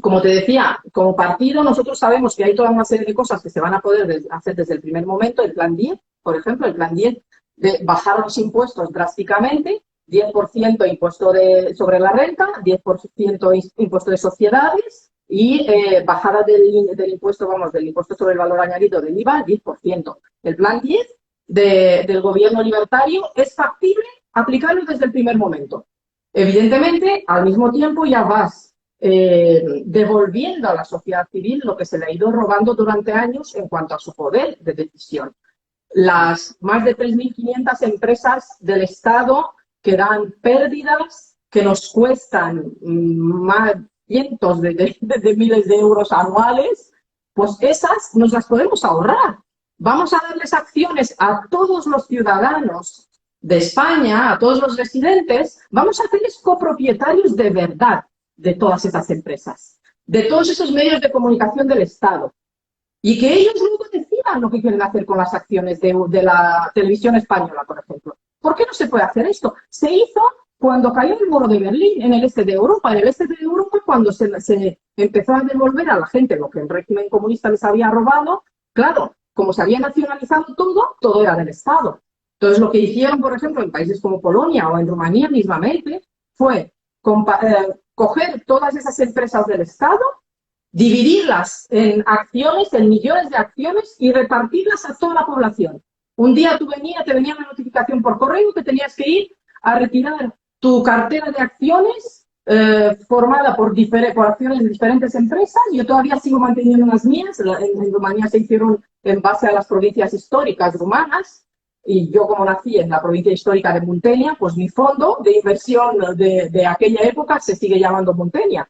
Speaker 2: como te decía, como partido nosotros sabemos que hay toda una serie de cosas que se van a poder hacer desde el primer momento. El plan 10, por ejemplo, el plan 10 de bajar los impuestos drásticamente, 10% impuesto sobre la renta, 10% impuesto de sociedades y bajada del impuesto, vamos, del impuesto sobre el valor añadido del IVA al 10%. El plan 10 del gobierno libertario es factible aplicarlo desde el primer momento. Evidentemente, al mismo tiempo ya vas devolviendo a la sociedad civil lo que se le ha ido robando durante años en cuanto a su poder de decisión. Las más de 3.500 empresas del Estado que dan pérdidas, que nos cuestan más cientos de miles de euros anuales, pues esas nos las podemos ahorrar. Vamos a darles acciones a todos los ciudadanos de España, a todos los residentes, vamos a hacerles copropietarios de verdad de todas esas empresas, de todos esos medios de comunicación del Estado. Y que ellos luego decidan lo que quieren hacer con las acciones de la televisión española, por ejemplo. ¿Por qué no se puede hacer esto? Se hizo cuando cayó el muro de Berlín, en el este de Europa. En el este de Europa, cuando se empezó a devolver a la gente lo que el régimen comunista les había robado, claro, como se había nacionalizado todo, todo era del Estado. Entonces, lo que hicieron, por ejemplo, en países como Polonia o en Rumanía mismamente, fue coger todas esas empresas del Estado, dividirlas en acciones, en millones de acciones y repartirlas a toda la población. Un día te venía una notificación por correo que tenías que ir a retirar tu cartera de acciones formada por acciones de diferentes empresas. Yo todavía sigo manteniendo las mías. En Rumanía se hicieron en base a las provincias históricas rumanas. Y yo, como nací en la provincia histórica de Muntenia, pues mi fondo de inversión de aquella época se sigue llamando Muntenia.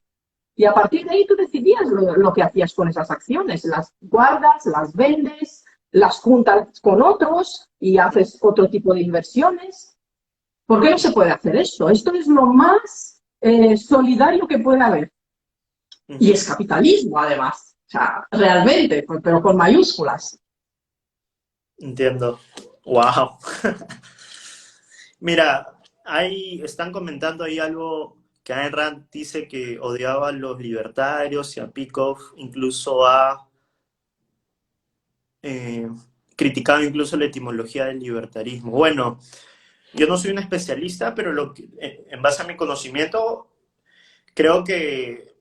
Speaker 2: Y a partir de ahí tú decidías lo que hacías con esas acciones. Las guardas, las vendes, las juntas con otros y haces otro tipo de inversiones. ¿Por qué no se puede hacer eso? Esto es lo más solidario que puede haber. Y es capitalismo, además. O sea, realmente, pero con mayúsculas.
Speaker 1: Entiendo. Wow. Mira, están comentando ahí algo que Ayn Rand dice que odiaba a los libertarios y a Peikoff, incluso criticado incluso la etimología del libertarismo. Bueno, yo no soy un especialista, pero en base a mi conocimiento, creo que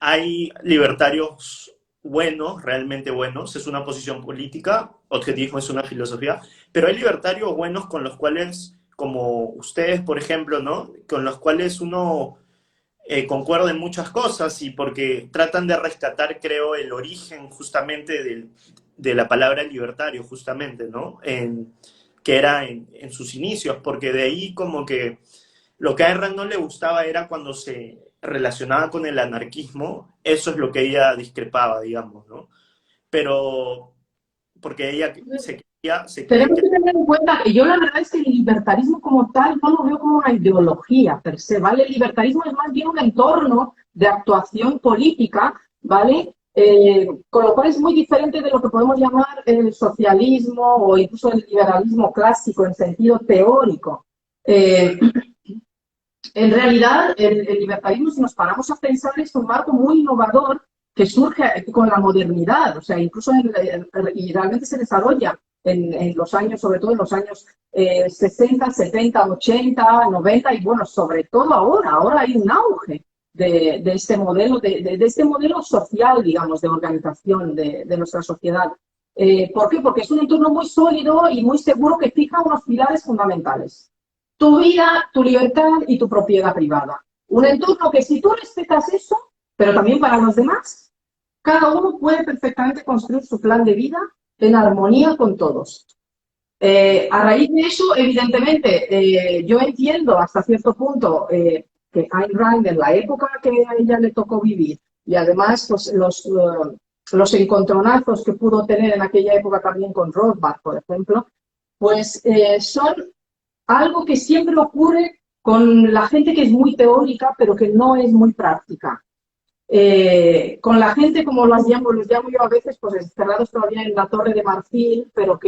Speaker 1: hay libertarios buenos, realmente buenos, es una posición política, objetivismo es una filosofía, pero hay libertarios buenos con los cuales, como ustedes, por ejemplo, ¿no? Con los cuales uno concuerda en muchas cosas y porque tratan de rescatar, creo, el origen justamente de la palabra libertario, justamente, ¿no? Que era en sus inicios, porque de ahí como que lo que a Ayn Rand no le gustaba era cuando se relacionaba con el anarquismo, eso es lo que ella discrepaba, digamos, ¿no? Pero porque ella
Speaker 2: Tenemos que tener en cuenta que yo la verdad es que el libertarismo como tal no lo veo como una ideología per se, ¿vale? El libertarismo es más bien un entorno de actuación política, ¿vale? Con lo cual es muy diferente de lo que podemos llamar el socialismo o incluso el liberalismo clásico en sentido teórico. En realidad, el libertarismo, si nos paramos a pensar, es un marco muy innovador que surge con la modernidad, o sea, incluso y realmente se desarrolla en los años, sobre todo en los años 60, 70, 80, 90 y bueno, sobre todo ahora hay un auge de este modelo, de este modelo social, digamos, de organización de nuestra sociedad. ¿Por qué? Porque es un entorno muy sólido y muy seguro que fija unos pilares fundamentales. Tu vida, tu libertad y tu propiedad privada. Un entorno que si tú respetas eso, pero también para los demás, cada uno puede perfectamente construir su plan de vida en armonía con todos. A raíz de eso, evidentemente, yo entiendo hasta cierto punto que Ayn Rand, en la época que a ella le tocó vivir, y además pues, los encontronazos que pudo tener en aquella época también con Rothbard, por ejemplo, pues son algo que siempre ocurre con la gente que es muy teórica, pero que no es muy práctica. Con la gente, como los llamo yo a veces, pues encerrados todavía en la Torre de Marfil, pero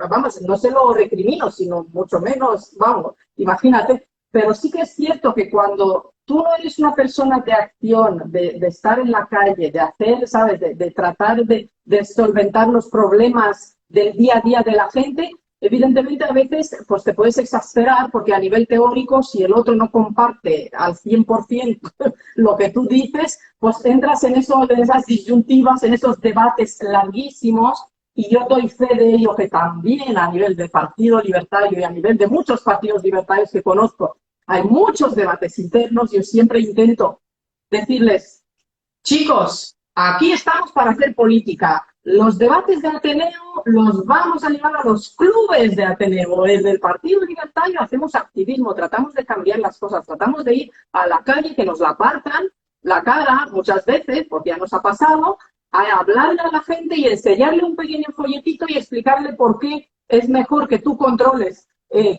Speaker 2: vamos, no se lo recrimino, sino mucho menos, vamos, imagínate. Pero sí que es cierto que cuando tú no eres una persona de acción, de estar en la calle, de hacer, ¿sabes?, de tratar de solventar los problemas del día a día de la gente, evidentemente a veces pues te puedes exasperar porque a nivel teórico, si el otro no comparte al 100% lo que tú dices, pues entras en esas disyuntivas, en esos debates larguísimos, y yo doy fe de ello que también a nivel del Partido Libertario y a nivel de muchos partidos libertarios que conozco, hay muchos debates internos. Yo siempre intento decirles, chicos, aquí estamos para hacer política. Los debates de Ateneo los vamos a llevar a los clubes de Ateneo. Desde el Partido Libertario hacemos activismo, tratamos de cambiar las cosas, tratamos de ir a la calle, que nos la partan la cara muchas veces, porque ya nos ha pasado, a hablarle a la gente y enseñarle un pequeño folletito y explicarle por qué es mejor que tú controles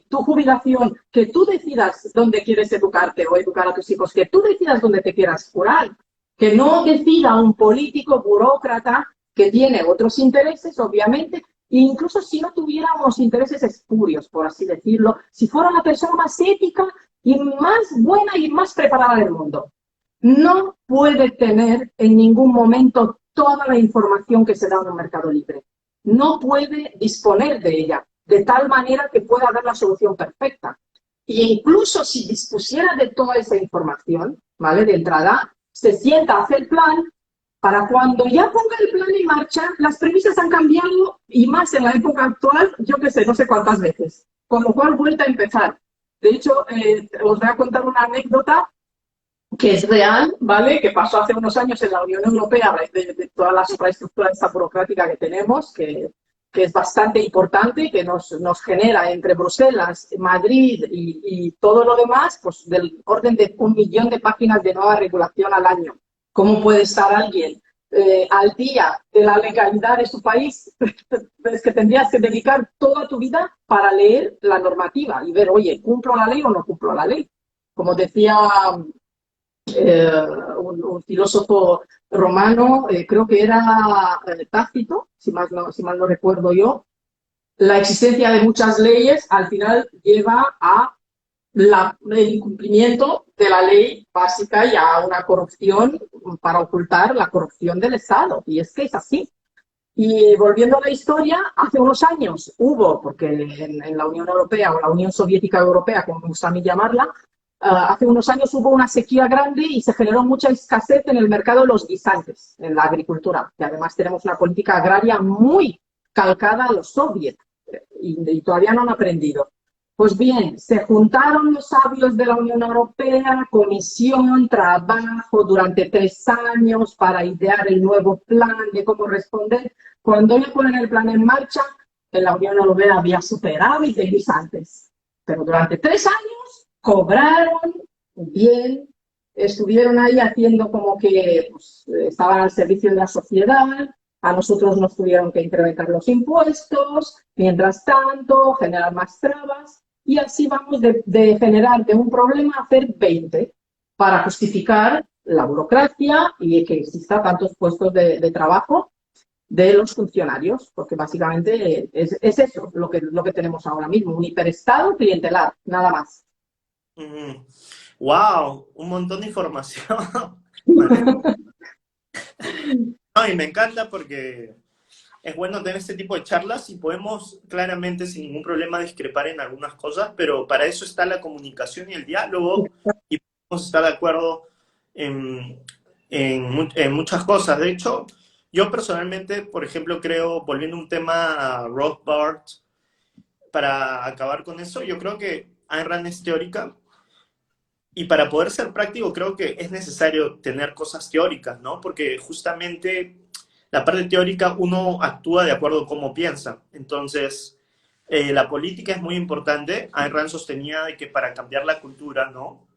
Speaker 2: tu jubilación, que tú decidas dónde quieres educarte o educar a tus hijos, que tú decidas dónde te quieras curar, que no decida un político burócrata que tiene otros intereses, obviamente, e incluso si no tuviéramos intereses espurios, por así decirlo, si fuera la persona más ética y más buena y más preparada del mundo. No puede tener en ningún momento toda la información que se da en un mercado libre. No puede disponer de ella de tal manera que pueda dar la solución perfecta. Y incluso si dispusiera de toda esa información, ¿vale?, de entrada, se sienta a hacer plan, para cuando ya ponga el plan en marcha, las premisas han cambiado, y más en la época actual, yo qué sé, no sé cuántas veces. Con lo cual, vuelta a empezar. De hecho, os voy a contar una anécdota que es real, ¿vale?, que pasó hace unos años en la Unión Europea, de toda la infraestructura esta burocrática que tenemos, que es bastante importante, que nos genera entre Bruselas, Madrid y todo lo demás, pues del orden de 1 millón de páginas de nueva regulación al año. ¿Cómo puede estar alguien al día de la legalidad de su país? Es que tendrías que dedicar toda tu vida para leer la normativa y ver, oye, ¿cumplo la ley o no cumplo la ley? Como decía un filósofo romano, creo que era Tácito, si mal no recuerdo yo, la existencia de muchas leyes al final lleva a el incumplimiento de la ley básica y a una corrupción para ocultar la corrupción del Estado. Y es que es así. Y volviendo a la historia, hace unos años hubo, porque en la Unión Europea o la Unión Soviética Europea, como me gusta a mí llamarla, hace unos años hubo una sequía grande y se generó mucha escasez en el mercado de los guisantes, en la agricultura, que además tenemos una política agraria muy calcada a los soviets y todavía no han aprendido. Pues bien, se juntaron los sabios de la Unión Europea, comisión, trabajo durante 3 años para idear el nuevo plan de cómo responder. Cuando le ponen el plan en marcha, en la Unión Europea había superávit de guisantes, pero durante 3 años cobraron bien, estuvieron ahí haciendo como que pues, estaban al servicio de la sociedad. A nosotros nos tuvieron que incrementar los impuestos, mientras tanto generar más trabas, y así vamos de generar de un problema a hacer 20 para justificar la burocracia y que exista tantos puestos de trabajo de los funcionarios, porque básicamente es eso lo que tenemos ahora mismo, un hiperestado clientelar, nada más.
Speaker 1: Wow, un montón de información. No, y me encanta porque es bueno tener este tipo de charlas y podemos claramente sin ningún problema discrepar en algunas cosas, pero para eso está la comunicación y el diálogo y podemos estar de acuerdo en muchas cosas. De hecho, yo personalmente, por ejemplo, creo, volviendo a un tema a Rothbard, para acabar con eso, yo creo que Ayn Rand es teórica. Y para poder ser práctico creo que es necesario tener cosas teóricas, ¿no? Porque justamente la parte teórica uno actúa de acuerdo a cómo piensa. Entonces, la política es muy importante. Ayn Rand sostenía de que para cambiar la cultura, ¿no?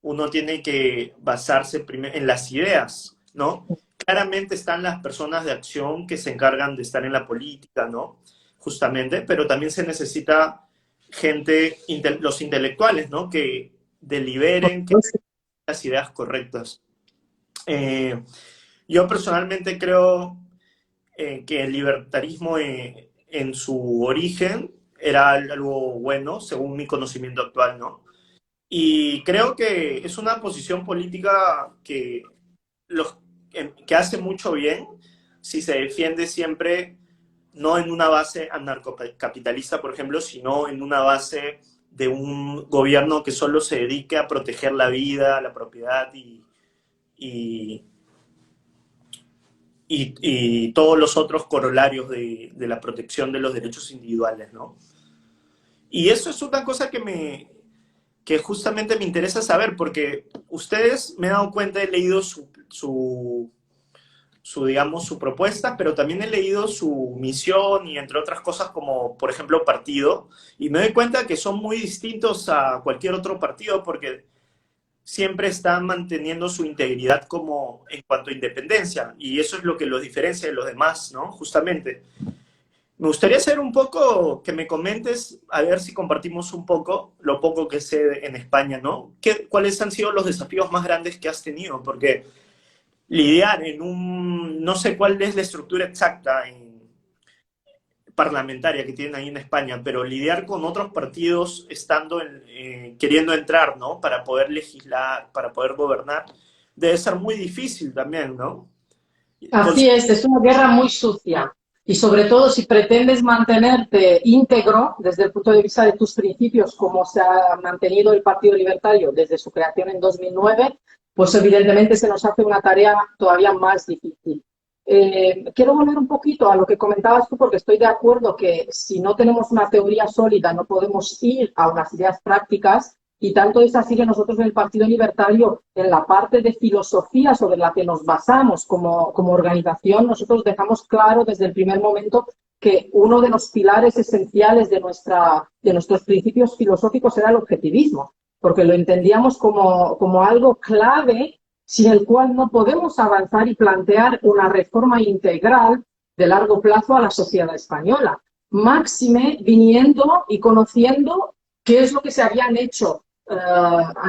Speaker 1: Uno tiene que basarse en las ideas, ¿no? Claramente están las personas de acción que se encargan de estar en la política, ¿no? Justamente, pero también se necesita gente, los intelectuales, ¿no? Que deliberen, que las ideas correctas. Yo personalmente creo que el libertarismo en su origen era algo bueno, según mi conocimiento actual, ¿no? Y creo que es una posición política que hace mucho bien si se defiende siempre no en una base anarcocapitalista, por ejemplo, sino en una base de un gobierno que solo se dedique a proteger la vida, la propiedad y, y todos los otros corolarios de la protección de los derechos individuales, ¿no? Y eso es una cosa que justamente me interesa saber, porque ustedes, me he dado cuenta, he leído digamos, su propuesta, pero también he leído su misión y entre otras cosas como, por ejemplo, partido, y me doy cuenta que son muy distintos a cualquier otro partido porque siempre están manteniendo su integridad como en cuanto a independencia, y eso es lo que los diferencia de los demás, ¿no? Justamente. Me gustaría saber un poco, que me comentes, a ver si compartimos un poco, lo poco que sé en España, ¿no? ¿Cuáles han sido los desafíos más grandes que has tenido? Porque lidiar no sé cuál es la estructura exacta parlamentaria que tienen ahí en España, pero lidiar con otros partidos queriendo entrar, ¿no? Para poder legislar, para poder gobernar, debe ser muy difícil también, ¿no?
Speaker 2: Así es una guerra muy sucia. Y sobre todo si pretendes mantenerte íntegro desde el punto de vista de tus principios, como se ha mantenido el Partido Libertario desde su creación en 2009, pues evidentemente se nos hace una tarea todavía más difícil. Quiero volver un poquito a lo que comentabas tú, porque estoy de acuerdo que si no tenemos una teoría sólida no podemos ir a unas ideas prácticas, y tanto es así que nosotros en el Partido Libertario, en la parte de filosofía sobre la que nos basamos como organización, nosotros dejamos claro desde el primer momento que uno de los pilares esenciales de nuestros principios filosóficos era el objetivismo, porque lo entendíamos como algo clave sin el cual no podemos avanzar y plantear una reforma integral de largo plazo a la sociedad española. Máxime viniendo y conociendo qué es lo que se habían hecho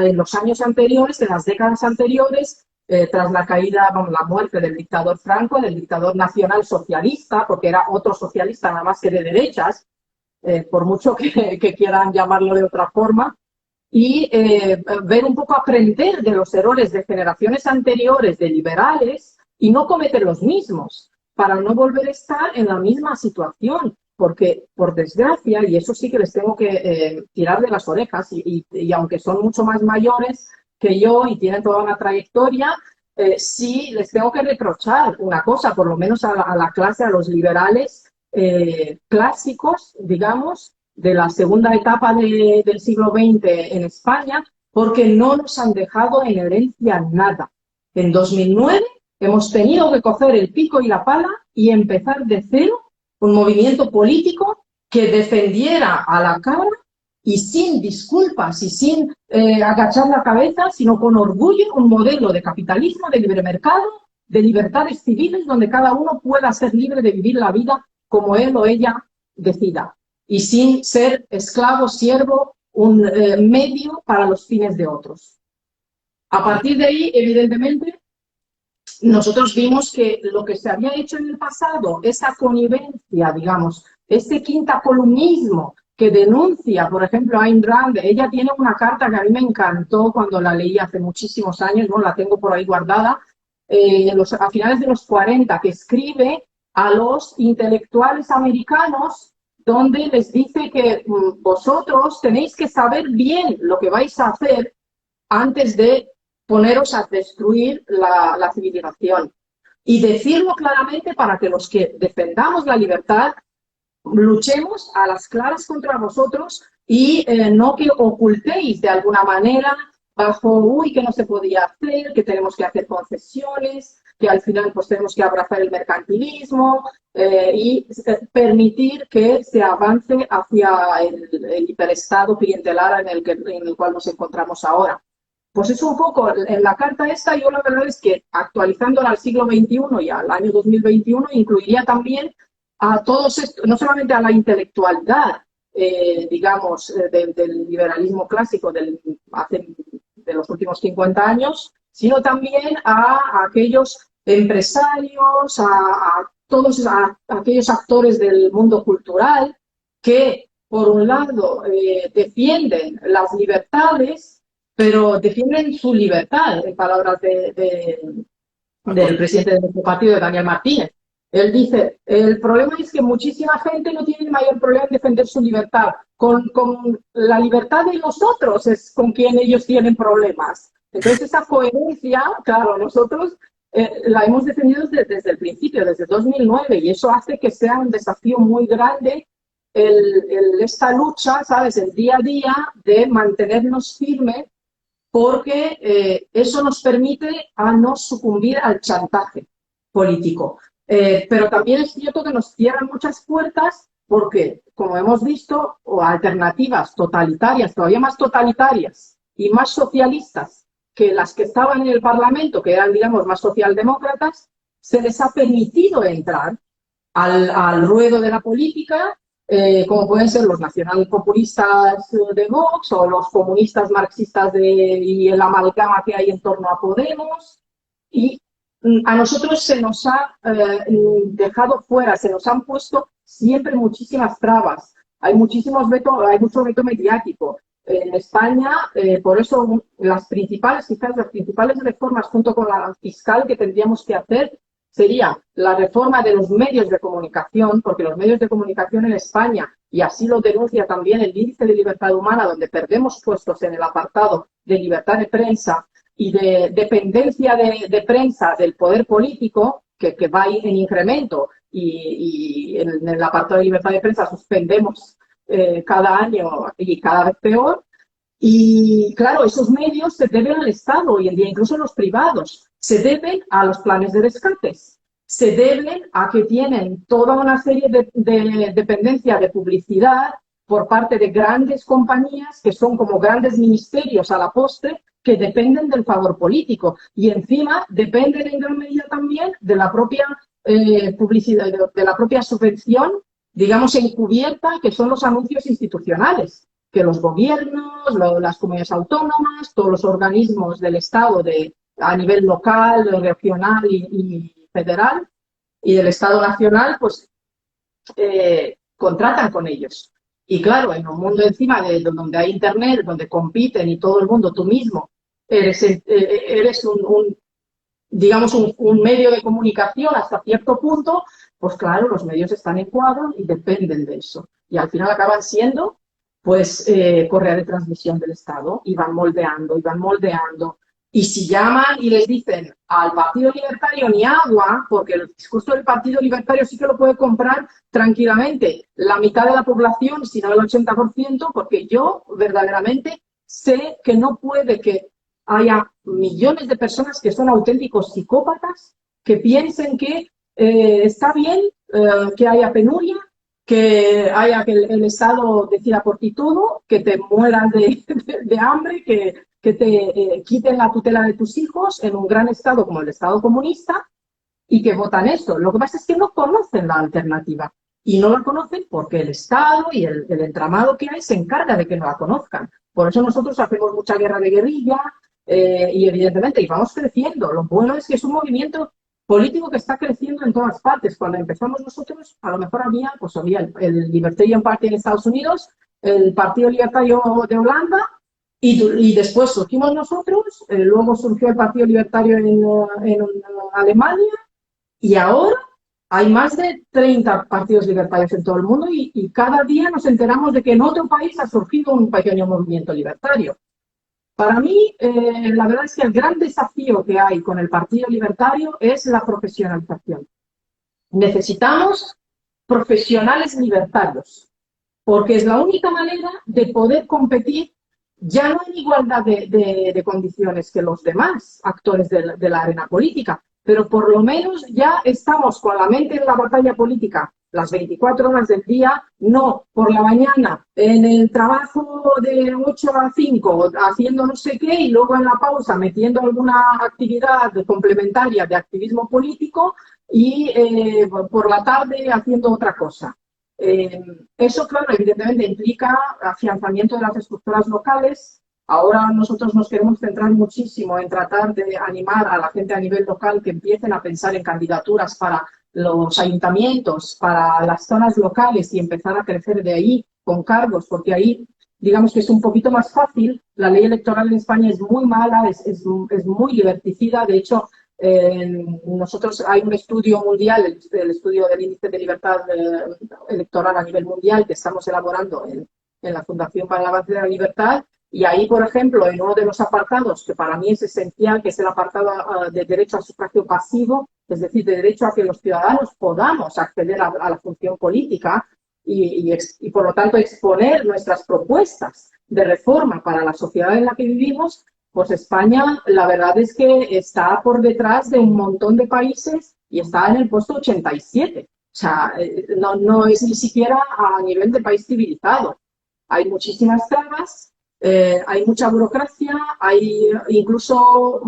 Speaker 2: en los años anteriores, en las décadas anteriores, tras la caída, la muerte del dictador Franco, del dictador nacional socialista, porque era otro socialista nada más que de derechas, por mucho que quieran llamarlo de otra forma, y ver un poco, aprender de los errores de generaciones anteriores de liberales y no cometer los mismos, para no volver a estar en la misma situación. Porque, por desgracia, y eso sí que les tengo que tirar de las orejas, y aunque son mucho más mayores que yo y tienen toda una trayectoria, sí les tengo que reprochar una cosa, por lo menos a la clase, a los liberales clásicos, digamos, de la segunda etapa del siglo XX en España, porque no nos han dejado en herencia nada. En 2009 hemos tenido que coger el pico y la pala y empezar de cero un movimiento político que defendiera a la cara y sin disculpas y sin agachar la cabeza, sino con orgullo, un modelo de capitalismo, de libre mercado, de libertades civiles, donde cada uno pueda ser libre de vivir la vida como él o ella decida, y sin ser esclavo, siervo, un medio para los fines de otros. A partir de ahí, evidentemente, nosotros vimos que lo que se había hecho en el pasado, esa connivencia, digamos, este quintacolumnismo que denuncia, por ejemplo, Ayn Rand, ella tiene una carta que a mí me encantó cuando la leí hace muchísimos años, bueno, la tengo por ahí guardada, a finales de los 40, que escribe a los intelectuales americanos, donde les dice que vosotros tenéis que saber bien lo que vais a hacer antes de poneros a destruir la civilización. Y decirlo claramente para que los que defendamos la libertad luchemos a las claras contra vosotros y no que ocultéis de alguna manera bajo, uy, que no se podía hacer, que tenemos que hacer concesiones, que al final pues tenemos que abrazar el mercantilismo y permitir que se avance hacia el hiperestado clientelar en el cual nos encontramos ahora. Pues es un poco, en la carta esta, yo la verdad es que actualizándola al siglo XXI y al año 2021, incluiría también a todos estos, no solamente a la intelectualidad, digamos, del liberalismo clásico de los últimos 50 años, sino también a aquellos empresarios, a todos aquellos actores del mundo cultural que, por un lado, defienden las libertades, pero defienden su libertad, en palabras del presidente de nuestro partido, de Daniel Martínez. Él dice, el problema es que muchísima gente no tiene mayor problema en defender su libertad. Con la libertad de los otros es con quien ellos tienen problemas. Entonces, esa coherencia, claro, nosotros la hemos defendido desde el principio, desde 2009, y eso hace que sea un desafío muy grande esta lucha, ¿sabes?, el día a día de mantenernos firmes, porque eso nos permite a no sucumbir al chantaje político. Pero también es cierto que nos cierran muchas puertas porque, como hemos visto, o alternativas totalitarias, todavía más totalitarias y más socialistas que las que estaban en el Parlamento, que eran, digamos, más socialdemócratas, se les ha permitido entrar al ruedo de la política, como pueden ser los nacionalpopulistas de Vox o los comunistas marxistas y el amalgama que hay en torno a Podemos. Y a nosotros se nos ha dejado fuera, se nos han puesto siempre muchísimas trabas. Hay mucho veto mediático. En España, por eso quizás las principales reformas junto con la fiscal que tendríamos que hacer sería la reforma de los medios de comunicación, porque los medios de comunicación en España, y así lo denuncia también el Índice de Libertad Humana, donde perdemos puestos en el apartado de libertad de prensa y de dependencia de prensa del poder político, que va en incremento, y en el apartado de libertad de prensa suspendemos cada año y cada vez peor. Y claro, esos medios se deben al Estado hoy en día, incluso los privados, se deben a los planes de rescates, se deben a que tienen toda una serie de dependencia de publicidad por parte de grandes compañías que son como grandes ministerios a la postre, que dependen del favor político y encima dependen en gran medida también de la propia publicidad, de la propia subvención, digamos, encubierta, que son los anuncios institucionales, que los gobiernos, las comunidades autónomas, todos los organismos del Estado a nivel local, regional y federal, y del Estado nacional, pues contratan con ellos. Y claro, en un mundo encima donde hay Internet, donde compiten y todo el mundo, tú mismo, eres digamos, un medio de comunicación hasta cierto punto, pues claro, los medios están en cuadro y dependen de eso. Y al final acaban siendo pues correa de transmisión del Estado, y van moldeando, y van moldeando. Y si llaman y les dicen al Partido Libertario ni agua, porque el discurso del Partido Libertario sí que lo puede comprar tranquilamente la mitad de la población, si no el 80%, porque yo verdaderamente sé que no puede que haya millones de personas que son auténticos psicópatas, que piensen que está bien que haya penuria, que el Estado decida por ti todo, que te mueran de hambre, que te quiten la tutela de tus hijos en un gran Estado como el Estado comunista, y que votan eso. Lo que pasa es que no conocen la alternativa. Y no la conocen porque el Estado y el entramado que hay se encarga de que no la conozcan. Por eso nosotros hacemos mucha guerra de guerrilla y evidentemente y vamos creciendo. Lo bueno es que es un movimiento político que está creciendo en todas partes. Cuando empezamos nosotros, a lo mejor había el Libertarian Party en Estados Unidos, el Partido Libertario de Holanda, y después surgimos nosotros, luego surgió el Partido Libertario en Alemania, y ahora hay más de 30 partidos libertarios en todo el mundo, y cada día nos enteramos de que en otro país ha surgido un pequeño movimiento libertario. Para mí, la verdad es que el gran desafío que hay con el Partido Libertario es la profesionalización. Necesitamos profesionales libertarios, porque es la única manera de poder competir ya no en igualdad de condiciones que los demás actores de la arena política, pero por lo menos ya estamos con la mente en la batalla política las 24 horas del día, no por la mañana en el trabajo de 8 a 5 haciendo no sé qué y luego en la pausa metiendo alguna actividad complementaria de activismo político y por la tarde haciendo otra cosa. Eso, claro, evidentemente implica afianzamiento de las estructuras locales. Ahora nosotros nos queremos centrar muchísimo en tratar de animar a la gente a nivel local que empiecen a pensar en candidaturas para los ayuntamientos, para las zonas locales y empezar a crecer de ahí con cargos, porque ahí digamos que es un poquito más fácil. La ley electoral en España es muy mala, es muy liberticida. De hecho, nosotros hay un estudio mundial, el estudio del índice de libertad electoral a nivel mundial que estamos elaborando en la Fundación para el Avance de la Libertad, y ahí, por ejemplo, en uno de los apartados que para mí es esencial, que es el apartado de derecho al sufragio pasivo, es decir, de derecho a que los ciudadanos podamos acceder a la función política y, por lo tanto, exponer nuestras propuestas de reforma para la sociedad en la que vivimos, pues España, la verdad es que está por detrás de un montón de países y está en el puesto 87. O sea, no es ni siquiera a nivel de país civilizado. Hay muchísimas trabas, hay mucha burocracia, incluso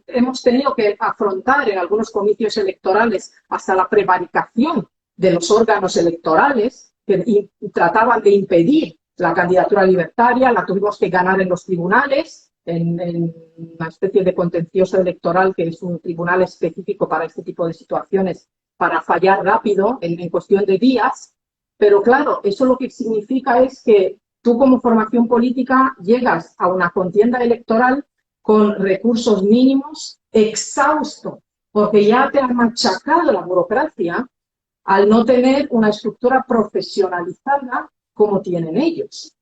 Speaker 2: hemos tenido que afrontar en algunos comicios electorales hasta la prevaricación de los órganos electorales que trataban de impedir la candidatura libertaria, la tuvimos que ganar en los tribunales, en una especie de contencioso electoral que es un tribunal específico para este tipo de situaciones, para fallar rápido en cuestión de días. Pero claro, eso lo que significa es que tú como formación política llegas a una contienda electoral con recursos mínimos, exhausto, porque ya te han machacado la burocracia al no tener una estructura profesionalizada como tienen ellos.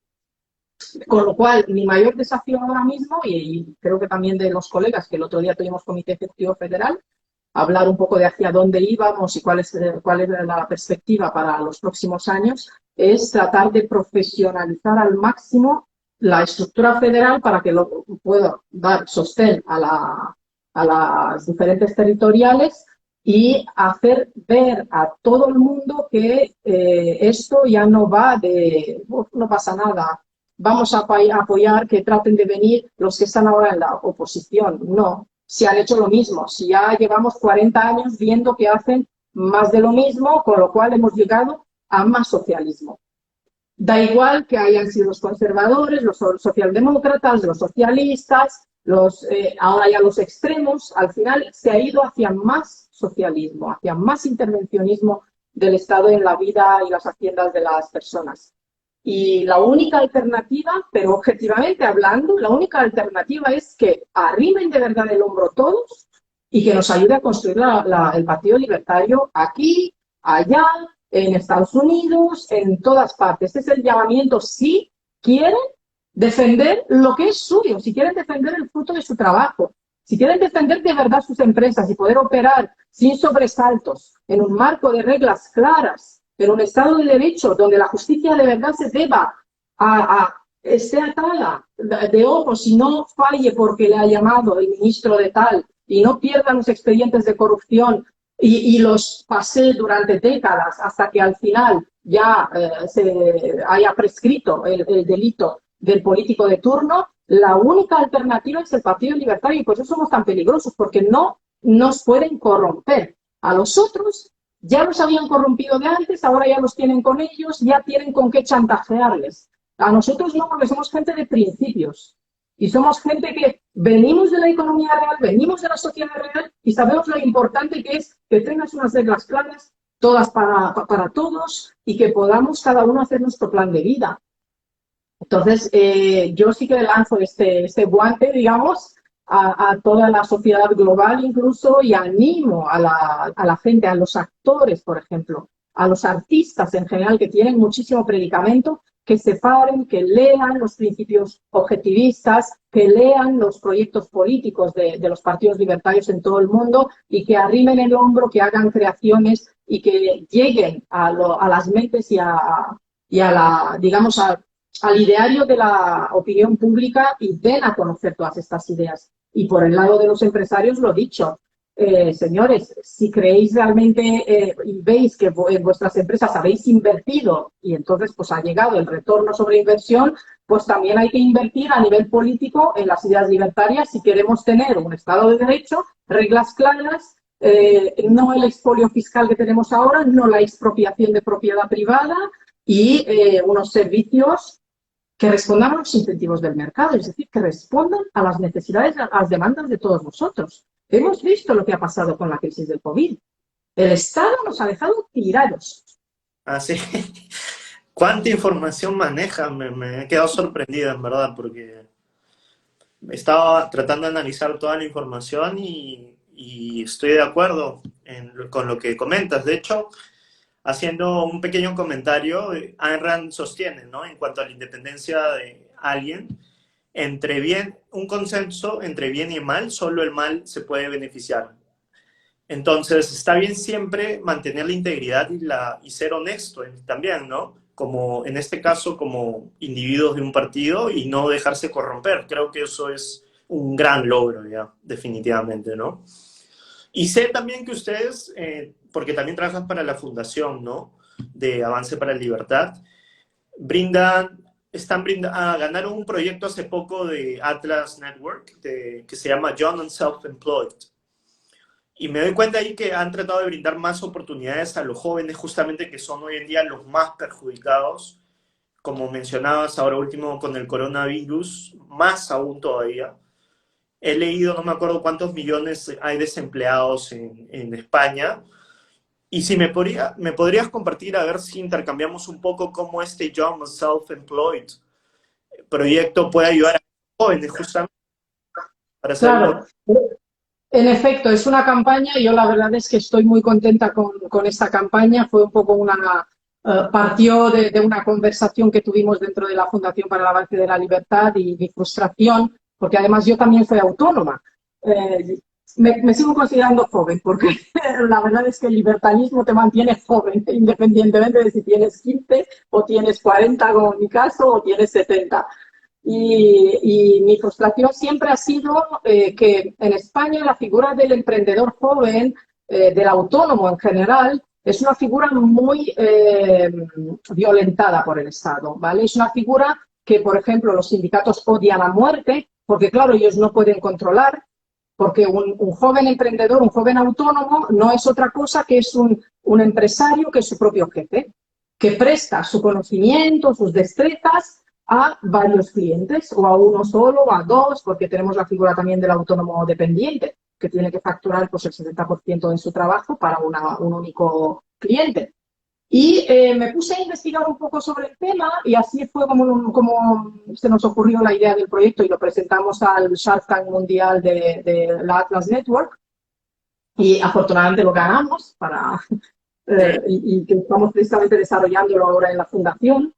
Speaker 2: Con lo cual, mi mayor desafío ahora mismo, y creo que también de los colegas, que el otro día tuvimos Comité Ejecutivo Federal, hablar un poco de hacia dónde íbamos y cuál es la perspectiva para los próximos años, es tratar de profesionalizar al máximo la estructura federal para que pueda dar sostén a las diferentes territoriales y hacer ver a todo el mundo que esto ya no va de no pasa nada, vamos a apoyar que traten de venir los que están ahora en la oposición. No, se han hecho lo mismo. Si ya llevamos 40 años viendo que hacen más de lo mismo, con lo cual hemos llegado a más socialismo. Da igual que hayan sido los conservadores, los socialdemócratas, los socialistas, ahora ya los extremos, al final se ha ido hacia más socialismo, hacia más intervencionismo del Estado en la vida y las haciendas de las personas. Y la única alternativa, pero objetivamente hablando, la única alternativa es que arrimen de verdad el hombro todos y que nos ayude a construir el Partido Libertario aquí, allá, en Estados Unidos, en todas partes. Este es el llamamiento si quieren defender lo que es suyo, si quieren defender el fruto de su trabajo, si quieren defender de verdad sus empresas y poder operar sin sobresaltos, en un marco de reglas claras, en un Estado de Derecho donde la justicia de verdad se deba esté atada de ojos y no falle porque le ha llamado el ministro de tal y no pierdan los expedientes de corrupción y los pase durante décadas hasta que al final ya se haya prescrito el delito del político de turno. La única alternativa es el Partido Libertario y por eso somos tan peligrosos, porque no nos pueden corromper. A los otros ya los habían corrompido de antes, ahora ya los tienen con ellos, ya tienen con qué chantajearles. A nosotros no, porque somos gente de principios y somos gente que venimos de la economía real, venimos de la sociedad real y sabemos lo importante que es que tengas unas reglas claras, todas para todos y que podamos cada uno hacer nuestro plan de vida. Entonces, yo sí que lanzo este guante, digamos, a toda la sociedad global incluso y animo a la gente, a los actores, por ejemplo, a los artistas en general que tienen muchísimo predicamento, que se paren, que lean los principios objetivistas, que lean los proyectos políticos de los partidos libertarios en todo el mundo y que arrimen el hombro, que hagan creaciones y que lleguen a las mentes y digamos, al ideario de la opinión pública y den a conocer todas estas ideas. Y por el lado de los empresarios, lo dicho, señores, si creéis realmente y veis que en vuestras empresas habéis invertido y entonces pues ha llegado el retorno sobre inversión, pues también hay que invertir a nivel político en las ideas libertarias si queremos tener un Estado de Derecho, reglas claras, no el expolio fiscal que tenemos ahora, no la expropiación de propiedad privada y unos servicios que respondan a los incentivos del mercado, es decir, que respondan a las necesidades, a las demandas de todos nosotros. Hemos visto lo que ha pasado con la crisis del COVID. El Estado nos ha dejado tirados.
Speaker 1: Así. ¿Cuánta información maneja? Me he quedado sorprendido, en verdad, porque estaba tratando de analizar toda la información y estoy de acuerdo con lo que comentas. De hecho, haciendo un pequeño comentario, Ayn Rand sostiene, ¿no? En cuanto a la independencia de alguien, un consenso entre bien y mal, solo el mal se puede beneficiar. Entonces, está bien siempre mantener la integridad y ser honesto también, ¿no? Como en este caso, como individuos de un partido y no dejarse corromper. Creo que eso es un gran logro, ya, definitivamente, ¿no? Y sé también que ustedes, porque también trabajan para la fundación, ¿no? De Avance para la Libertad, ganaron un proyecto hace poco de Atlas Network que se llama Young and Self-Employed. Y me doy cuenta ahí que han tratado de brindar más oportunidades a los jóvenes, justamente que son hoy en día los más perjudicados, como mencionabas ahora último con el coronavirus, más aún todavía. He leído, no me acuerdo cuántos millones hay desempleados en España. Y si me podrías compartir, a ver si intercambiamos un poco cómo este Young and Self-Employed proyecto puede ayudar a los jóvenes justamente para hacerlo.
Speaker 2: Claro. En efecto, es una campaña, yo la verdad es que estoy muy contenta con esta campaña, fue un poco partió de una conversación que tuvimos dentro de la Fundación para el Avance de la Libertad y mi frustración, porque además yo también soy autónoma. Me sigo considerando joven, porque la verdad es que el libertarismo te mantiene joven, independientemente de si tienes 15 o tienes 40, como en mi caso, o tienes 70. Y mi frustración siempre ha sido que en España la figura del emprendedor joven, del autónomo en general, es una figura muy violentada por el Estado, ¿vale? Es una figura que, por ejemplo, los sindicatos odian a muerte, porque claro, ellos no pueden controlar, porque un joven emprendedor, un joven autónomo, no es otra cosa que es un empresario que es su propio jefe, que presta su conocimiento, sus destrezas a varios clientes, o a uno solo, o a dos, porque tenemos la figura también del autónomo dependiente, que tiene que facturar pues, el 70% de su trabajo para un único cliente. Y me puse a investigar un poco sobre el tema y así fue como se nos ocurrió la idea del proyecto y lo presentamos al Shark Tank Mundial de la Atlas Network y afortunadamente lo ganamos y que estamos precisamente desarrollándolo ahora en la fundación.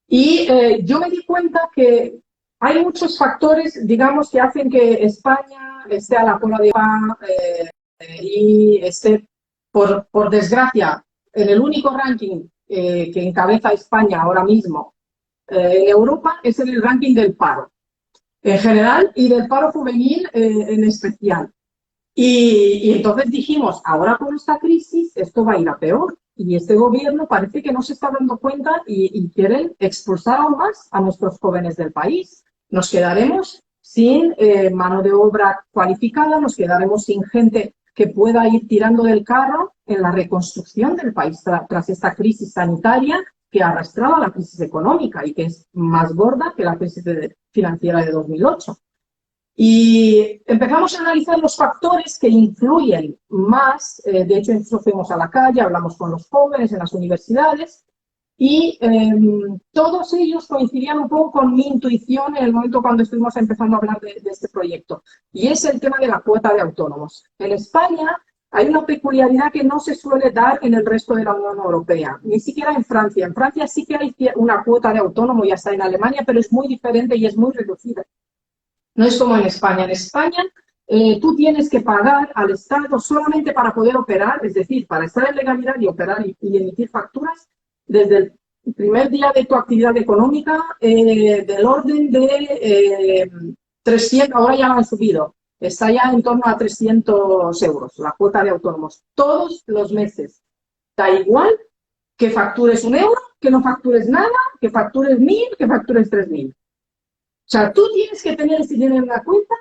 Speaker 2: Y yo me di cuenta que hay muchos factores, digamos, que hacen que España esté a la cola de y esté, por desgracia, en el único ranking que encabeza España ahora mismo en Europa, es en el ranking del paro en general y del paro juvenil en especial. Y entonces dijimos, ahora con esta crisis esto va a ir a peor. Y este gobierno parece que no se está dando cuenta y quieren expulsar aún más a nuestros jóvenes del país. Nos quedaremos sin mano de obra cualificada, nos quedaremos sin gente que pueda ir tirando del carro en la reconstrucción del país tras esta crisis sanitaria que arrastraba la crisis económica y que es más gorda que la crisis financiera de 2008. Y empezamos a analizar los factores que influyen más, de hecho nosotros fuimos a la calle, hablamos con los jóvenes en las universidades y todos ellos coincidían un poco con mi intuición en el momento cuando estuvimos empezando a hablar de este proyecto. Y es el tema de la cuota de autónomos. En España hay una peculiaridad que no se suele dar en el resto de la Unión Europea, ni siquiera en Francia. En Francia sí que hay una cuota de autónomo, ya está en Alemania, pero es muy diferente y es muy reducida. No es como en España. En España tú tienes que pagar al Estado solamente para poder operar, es decir, para estar en legalidad y operar y emitir facturas desde el primer día de tu actividad económica del orden de 300, ahora ya lo han subido, está ya en torno a 300 euros la cuota de autónomos, todos los meses. Da igual que factures 1 euro, que no factures nada, que factures 1000, que factures 3000. O sea, tú tienes que tener ese dinero en la cuenta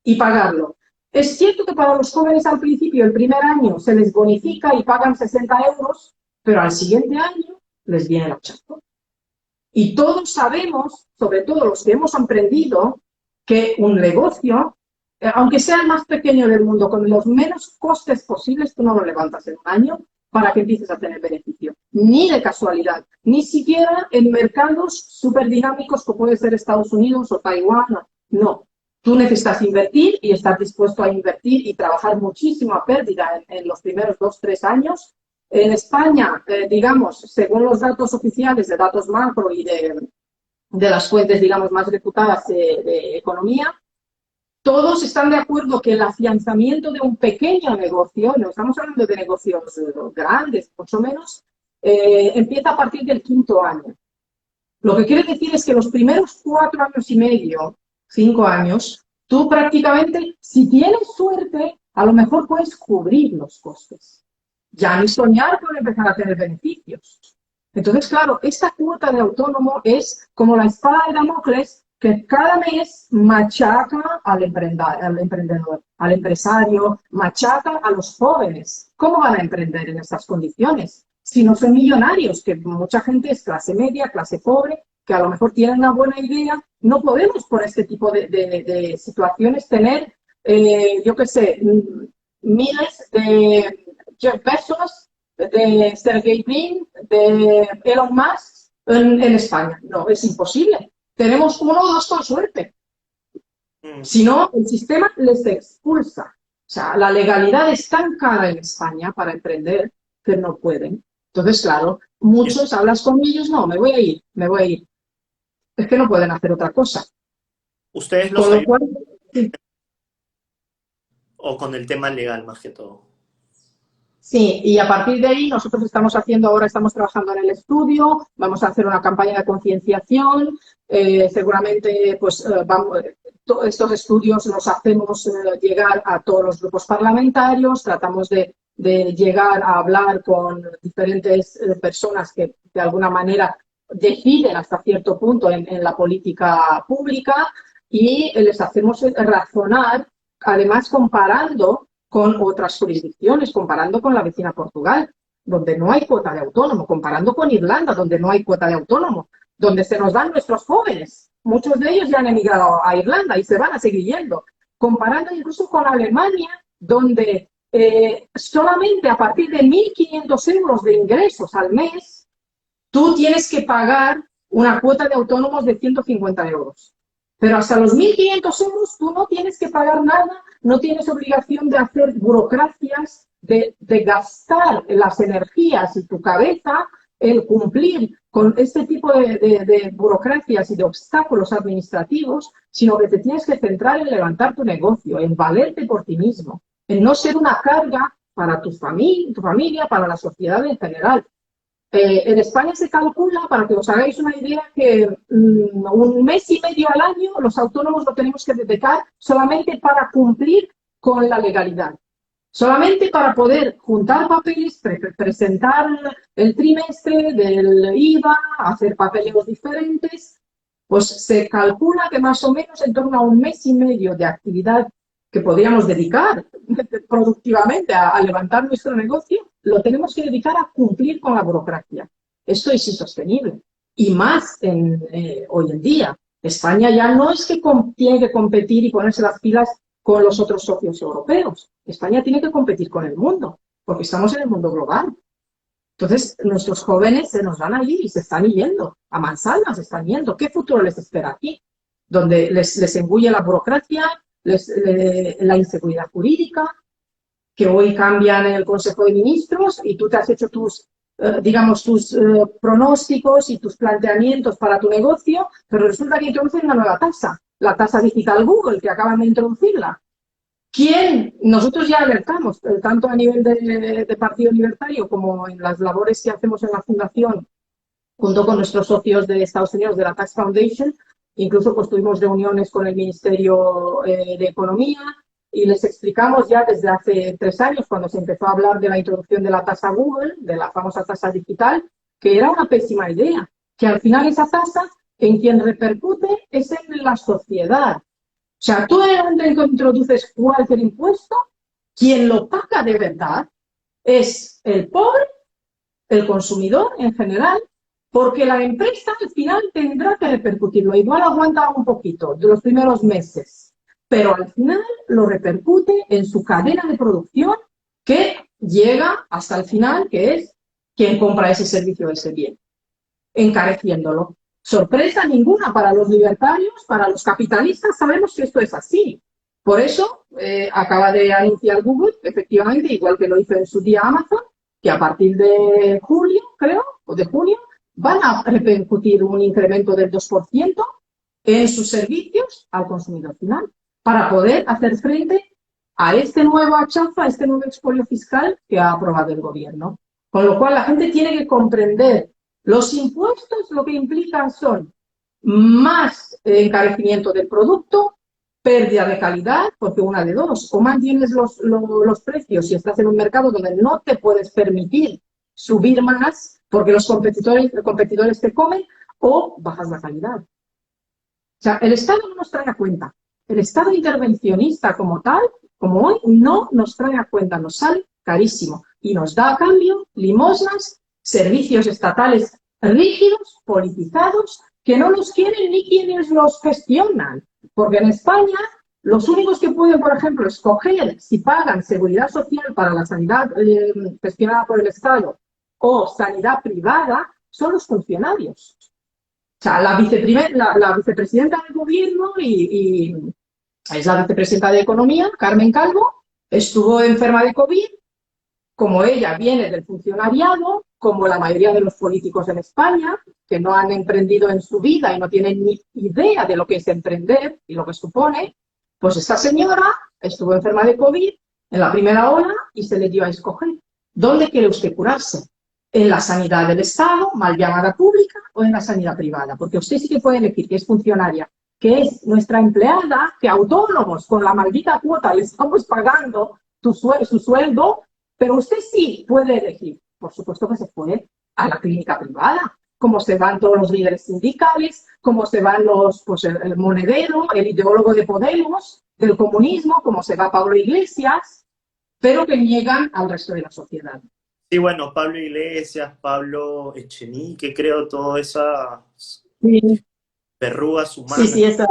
Speaker 2: y pagarlo. Es cierto que para los jóvenes al principio, el primer año, se les bonifica y pagan 60 euros, pero al siguiente año les viene el achazo. Y todos sabemos, sobre todo los que hemos emprendido, que un negocio, aunque sea el más pequeño del mundo, con los menos costes posibles, tú no lo levantas en un año para que empieces a tener beneficio. Ni de casualidad, ni siquiera en mercados súper dinámicos como puede ser Estados Unidos o Taiwán. No. Tú necesitas invertir y estar dispuesto a invertir y trabajar muchísimo a pérdida en los primeros 2-3 años. En España, digamos, según los datos oficiales de datos macro y de las fuentes, digamos, más reputadas de economía, todos están de acuerdo que el afianzamiento de un pequeño negocio, no estamos hablando de negocios grandes, mucho menos, empieza a partir del 5.º año. Lo que quiere decir es que los primeros 4 años y medio, 5 años, tú prácticamente, si tienes suerte, a lo mejor puedes cubrir los costes. Ya ni soñar con empezar a tener beneficios. Entonces, claro, esta cuota de autónomo es como la espada de Damocles que cada mes machaca al emprendedor, al empresario, machaca a los jóvenes. ¿Cómo van a emprender en estas condiciones? Si no son millonarios, que mucha gente es clase media, clase pobre, que a lo mejor tienen una buena idea. No podemos por este tipo de situaciones tener, yo qué sé, miles de Jeff Bezos, de Sergey Brin, de Elon Musk en España. No, es imposible. Tenemos 1 o 2 con suerte. Si no, el sistema les expulsa. O sea, la legalidad es tan cara en España para emprender que no pueden. Entonces, claro, muchos hablas con ellos, no, me voy a ir. Es que no pueden hacer otra cosa.
Speaker 1: ¿Ustedes los
Speaker 2: Con lo
Speaker 1: ayudan
Speaker 2: cual, sí.
Speaker 1: o con el tema legal más que todo?
Speaker 2: Sí, y a partir de ahí nosotros estamos trabajando en el estudio, vamos a hacer una campaña de concienciación, seguramente pues estos estudios los hacemos llegar a todos los grupos parlamentarios, tratamos de llegar a hablar con diferentes personas que de alguna manera deciden hasta cierto punto en la política pública y les hacemos razonar, además comparando con otras jurisdicciones, comparando con la vecina Portugal, donde no hay cuota de autónomo, comparando con Irlanda, donde no hay cuota de autónomo, donde se nos dan nuestros jóvenes. Muchos de ellos ya han emigrado a Irlanda y se van a seguir yendo. Comparando incluso con Alemania, donde solamente a partir de 1.500 euros de ingresos al mes, tú tienes que pagar una cuota de autónomos de 150 euros. Pero hasta los 1.500 euros tú no tienes que pagar nada, no tienes obligación de hacer burocracias, de gastar las energías y tu cabeza en cumplir con este tipo de burocracias y de obstáculos administrativos, sino que te tienes que centrar en levantar tu negocio, en valerte por ti mismo, en no ser una carga para tu familia, para la sociedad en general. En España se calcula, para que os hagáis una idea, que 1 mes y medio al año los autónomos lo tenemos que dedicar solamente para cumplir con la legalidad. Solamente para poder juntar papeles, presentar el trimestre del IVA, hacer papeleos diferentes, pues se calcula que más o menos en torno a 1 mes y medio de actividad que podríamos dedicar productivamente a levantar nuestro negocio, lo tenemos que dedicar a cumplir con la burocracia. Esto es insostenible. Y más hoy en día. España ya no es que tiene que competir y ponerse las pilas con los otros socios europeos. España tiene que competir con el mundo, porque estamos en el mundo global. Entonces, nuestros jóvenes se nos van a ir y se están yendo. A mansalva se están yendo. ¿Qué futuro les espera aquí? Donde les engulle la burocracia, la inseguridad jurídica, que hoy cambian en el Consejo de Ministros y tú te has hecho tus pronósticos y tus planteamientos para tu negocio, pero resulta que introducen una nueva tasa, la tasa digital Google, que acaban de introducirla. ¿Quién? Nosotros ya alertamos, tanto a nivel de Partido Libertario como en las labores que hacemos en la Fundación, junto con nuestros socios de Estados Unidos, de la Tax Foundation. Incluso pues tuvimos reuniones con el Ministerio de Economía, y les explicamos ya desde hace 3 años, cuando se empezó a hablar de la introducción de la tasa Google, de la famosa tasa digital, que era una pésima idea, que al final esa tasa en quien repercute es en la sociedad. O sea, tú donde introduces cualquier impuesto, quien lo paga de verdad es el pobre, el consumidor en general, porque la empresa al final tendrá que repercutirlo. Igual aguanta un poquito de los primeros meses, pero al final lo repercute en su cadena de producción que llega hasta el final, que es quien compra ese servicio o ese bien, encareciéndolo. Sorpresa ninguna para los libertarios, para los capitalistas, sabemos que esto es así. Por eso acaba de anunciar Google, efectivamente, igual que lo hizo en su día Amazon, que a partir de julio, creo, o de junio, van a repercutir un incremento del 2% en sus servicios al consumidor final, para poder hacer frente a este nuevo hachazo, a este nuevo expolio fiscal que ha aprobado el gobierno. Con lo cual la gente tiene que comprender los impuestos, lo que implican son más encarecimiento del producto, pérdida de calidad, porque una de dos, o mantienes los precios si estás en un mercado donde no te puedes permitir subir más porque los competidores te comen, o bajas la calidad. O sea, el Estado no nos trae a cuenta. El Estado intervencionista como tal, como hoy, no nos trae a cuenta, nos sale carísimo y nos da a cambio limosnas, servicios estatales rígidos, politizados, que no los quieren ni quienes los gestionan. Porque en España, los únicos que pueden, por ejemplo, escoger si pagan seguridad social para la sanidad gestionada por el Estado o sanidad privada son los funcionarios. O sea, la vicepresidenta del gobierno y es la vicepresidenta de Economía, Carmen Calvo, estuvo enferma de COVID. Como ella viene del funcionariado, como la mayoría de los políticos en España, que no han emprendido en su vida y no tienen ni idea de lo que es emprender y lo que supone, pues esta señora estuvo enferma de COVID en la primera ola y se le dio a escoger. ¿Dónde quiere usted curarse? ¿En la sanidad del Estado, mal llamada pública, o en la sanidad privada? Porque usted sí que puede elegir que es funcionaria, que es nuestra empleada, que autónomos con la maldita cuota le estamos pagando su sueldo, pero usted sí puede elegir. Por supuesto que se fue a la clínica privada, como se van todos los líderes sindicales, como se van el monedero, el ideólogo de Podemos, del comunismo, como se va Pablo Iglesias, pero que niegan al resto de la sociedad.
Speaker 1: Sí, bueno, Pablo Iglesias, Pablo Echenique, creo, todas esas verrugas humanas.
Speaker 2: Sí, esa...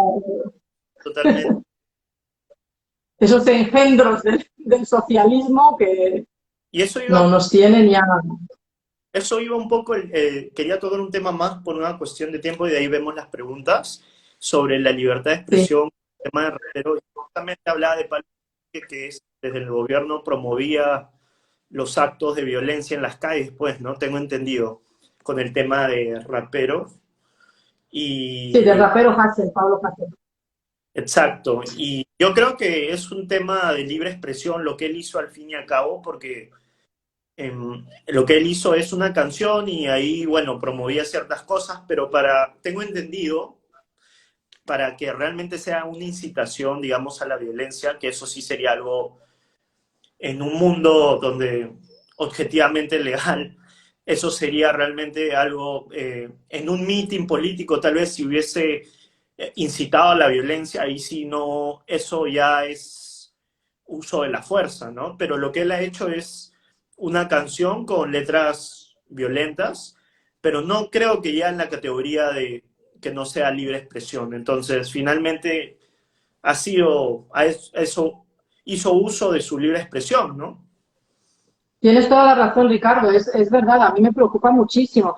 Speaker 1: Totalmente.
Speaker 2: Esos engendros del socialismo que
Speaker 1: y eso
Speaker 2: no nos tienen ya...
Speaker 1: Eso iba un poco, quería tocar un tema más por una cuestión de tiempo y de ahí vemos las preguntas sobre la libertad de expresión, el tema de rapero. Y justamente hablaba de Pablo Iglesias, que desde el gobierno promovía los actos de violencia en las calles, pues, ¿no? Tengo entendido, con el tema de rapero.
Speaker 2: Sí, del rapero Hassel, Pablo Hassel.
Speaker 1: Exacto, y yo creo que es un tema de libre expresión lo que él hizo al fin y al cabo, porque lo que él hizo es una canción y ahí, bueno, promovía ciertas cosas, pero tengo entendido, para que realmente sea una incitación, digamos, a la violencia, que eso sí sería algo en un mundo donde objetivamente legal, eso sería realmente algo, en un mitin político, tal vez si hubiese incitado a la violencia, ahí sí no, eso ya es uso de la fuerza, ¿no? Pero lo que él ha hecho es una canción con letras violentas, pero no creo que ya en la categoría de que no sea libre expresión. Entonces, finalmente, eso hizo uso de su libre expresión, ¿no?
Speaker 2: Tienes toda la razón, Ricardo, es verdad, a mí me preocupa muchísimo.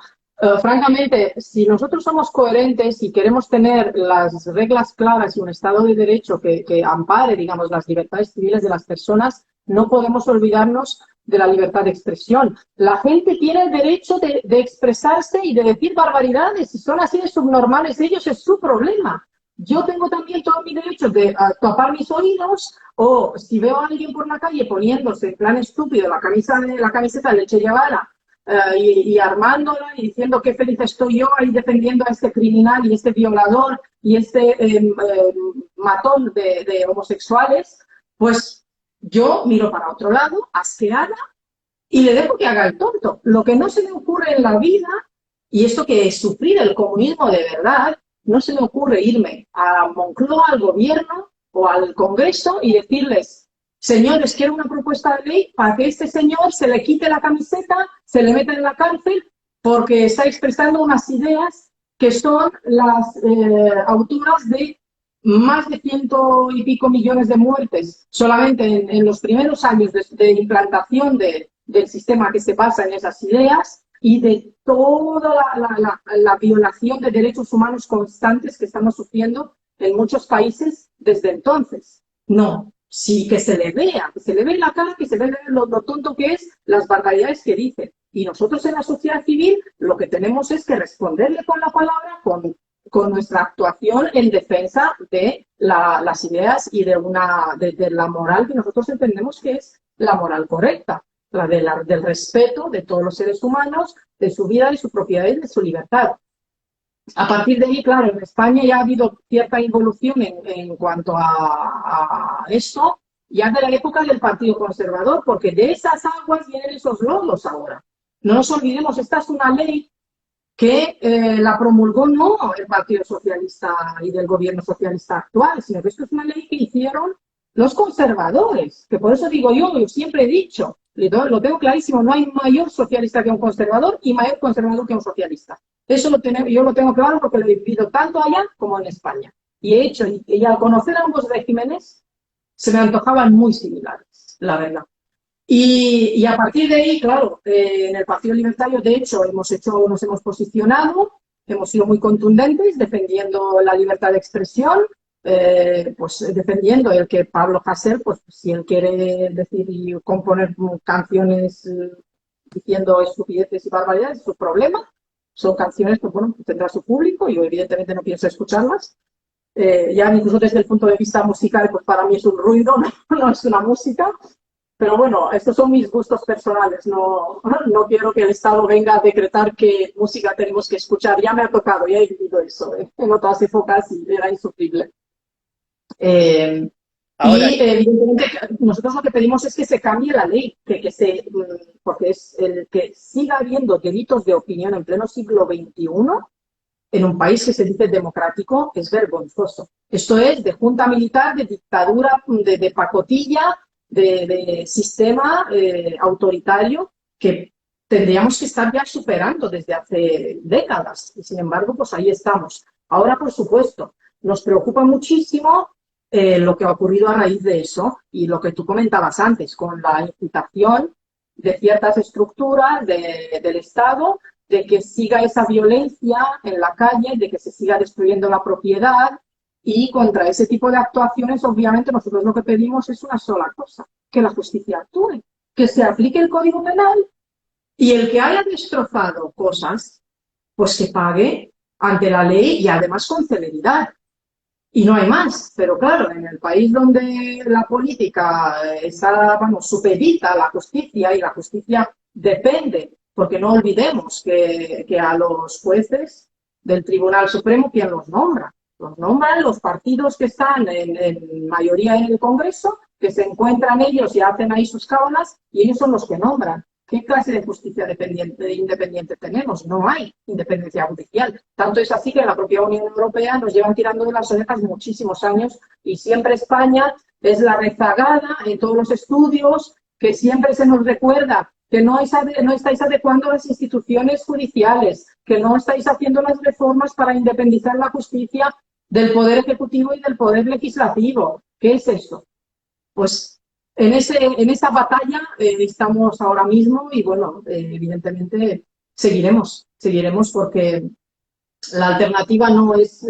Speaker 2: Francamente, si nosotros somos coherentes y queremos tener las reglas claras y un Estado de Derecho que ampare, digamos, las libertades civiles de las personas, no podemos olvidarnos de la libertad de expresión. La gente tiene el derecho de expresarse y de decir barbaridades. Si son así de subnormales ellos, es su problema. Yo tengo también todo mi derecho de tapar mis oídos, o si veo a alguien por la calle poniéndose en plan estúpido la camiseta de Che Guevara y armándola y diciendo qué feliz estoy yo ahí defendiendo a este criminal y este violador y este matón de homosexuales, Pues yo miro para otro lado, asqueada, y le dejo que haga el tonto. Lo que no se me ocurre en la vida, y esto que es sufrir el comunismo de verdad, no se me ocurre irme a Moncloa, al gobierno o al Congreso y decirles, señores, quiero una propuesta de ley para que este señor se le quite la camiseta, se le meta en la cárcel, porque está expresando unas ideas que son las autoras de más de 100 y pico millones de muertes solamente en los primeros años de implantación del sistema que se basa en esas ideas y de toda la violación de derechos humanos constantes que estamos sufriendo en muchos países desde entonces. No, sí que se le vea, que se le ve la cara, que se ve lo tonto que es, las barbaridades que dice. Y nosotros en la sociedad civil lo que tenemos es que responderle con la palabra, con nuestra actuación en defensa de las ideas y de la moral que nosotros entendemos que es la moral correcta, del respeto de todos los seres humanos, de su vida, de su propiedad y de su libertad. A partir de ahí, claro, en España ya ha habido cierta involución en cuanto a esto, ya de la época del Partido Conservador, porque de esas aguas vienen esos lodos ahora. No nos olvidemos, esta es una ley que la promulgó no el Partido Socialista y del gobierno socialista actual, sino que esto es una ley que hicieron los conservadores, que por eso digo yo siempre he dicho, lo tengo clarísimo, no hay mayor socialista que un conservador y mayor conservador que un socialista. Eso yo lo tengo claro porque lo he vivido tanto allá como en España. Y he hecho, y al conocer ambos regímenes, se me antojaban muy similares, la verdad. Y a partir de ahí, claro, en el Partido Libertario, de hecho, nos hemos posicionado, hemos sido muy contundentes defendiendo la libertad de expresión, pues defendiendo el que Pablo Hasél, pues si él quiere decir y componer canciones diciendo estupideces y barbaridades, es su problema. Son canciones que, bueno, tendrá su público y yo evidentemente no pienso escucharlas. Ya incluso desde el punto de vista musical, pues para mí es un ruido, no es una música. Pero bueno, estos son mis gustos personales, no quiero que el Estado venga a decretar qué música tenemos que escuchar. Ya me ha tocado, ya he vivido eso en otras épocas y era insufrible.
Speaker 1: Ahora,
Speaker 2: Evidentemente nosotros lo que pedimos es que se cambie la ley, porque es el que siga habiendo delitos de opinión en pleno siglo XXI en un país que se dice democrático es vergonzoso. Esto es de junta militar, de dictadura, de pacotilla, de sistema autoritario que tendríamos que estar ya superando desde hace décadas. Y sin embargo, pues ahí estamos. Ahora, por supuesto, nos preocupa muchísimo lo que ha ocurrido a raíz de eso y lo que tú comentabas antes, con la incitación de ciertas estructuras del Estado, de que siga esa violencia en la calle, de que se siga destruyendo la propiedad, y contra ese tipo de actuaciones, obviamente, nosotros lo que pedimos es una sola cosa, que la justicia actúe, que se aplique el Código Penal y el que haya destrozado cosas, pues que pague ante la ley y además con celeridad. Y no hay más, pero claro, en el país donde la política está, vamos, supedita a la justicia y la justicia depende, porque no olvidemos que a los jueces del Tribunal Supremo, ¿quién los nombra? Los nombran los partidos que están en mayoría en el Congreso, que se encuentran ellos y hacen ahí sus cábalas, y ellos son los que nombran. ¿Qué clase de justicia independiente tenemos? No hay independencia judicial. Tanto es así que la propia Unión Europea nos lleva tirando de las orejas muchísimos años y siempre España es la rezagada en todos los estudios, que siempre se nos recuerda que no estáis adecuando las instituciones judiciales, que no estáis haciendo las reformas para independizar la justicia del Poder Ejecutivo y del Poder Legislativo. ¿Qué es eso? Pues en esa batalla estamos ahora mismo y, bueno, evidentemente seguiremos porque la alternativa no es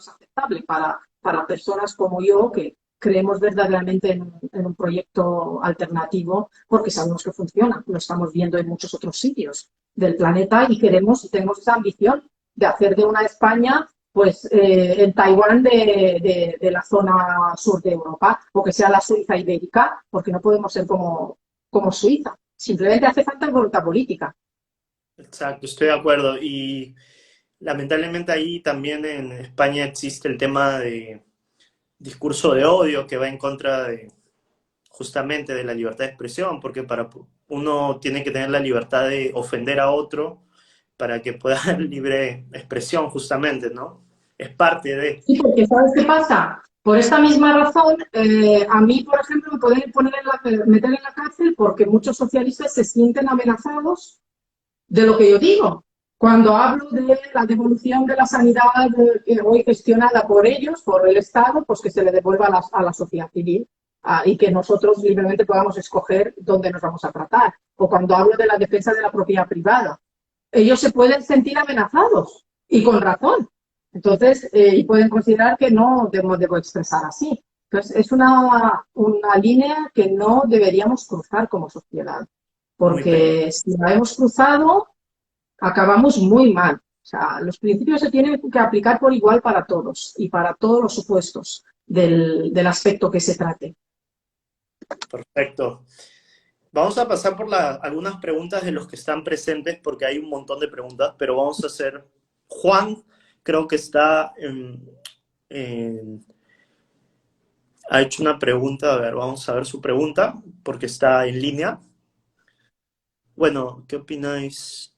Speaker 2: aceptable para personas como yo que creemos verdaderamente en un proyecto alternativo porque sabemos que funciona. Lo estamos viendo en muchos otros sitios del planeta y tenemos esa ambición de hacer de una España pues el Taiwán de la zona sur de Europa, o que sea la Suiza ibérica, porque no podemos ser como Suiza. Simplemente hace falta voluntad política.
Speaker 1: exacto, estoy de acuerdo. Y lamentablemente ahí también en España existe el tema de discurso de odio que va en contra justamente de la libertad de expresión, porque uno tiene que tener la libertad de ofender a otro para que pueda haber libre expresión, justamente, ¿no? Es parte de...
Speaker 2: Sí, porque ¿sabes qué pasa? Por esta misma razón, a mí, por ejemplo, me pueden meter en la cárcel porque muchos socialistas se sienten amenazados de lo que yo digo. Cuando hablo de la devolución de la sanidad hoy gestionada por ellos, por el Estado, pues que se le devuelva a la sociedad civil y que nosotros libremente podamos escoger dónde nos vamos a tratar. O cuando hablo de la defensa de la propiedad privada. Ellos se pueden sentir amenazados y con razón. Entonces, y pueden considerar que no debo expresar así. Entonces, es una línea que no deberíamos cruzar como sociedad,
Speaker 1: Muy peligroso.
Speaker 2: porque si la hemos cruzado, acabamos muy mal. O sea, los principios se tienen que aplicar por igual para todos y para todos los supuestos del aspecto que se trate.
Speaker 1: Perfecto. Vamos a pasar por algunas preguntas de los que están presentes, porque hay un montón de preguntas, pero vamos a hacer... Juan, creo que ha hecho una pregunta. A ver, vamos a ver su pregunta, porque está en línea. Bueno, ¿qué opináis?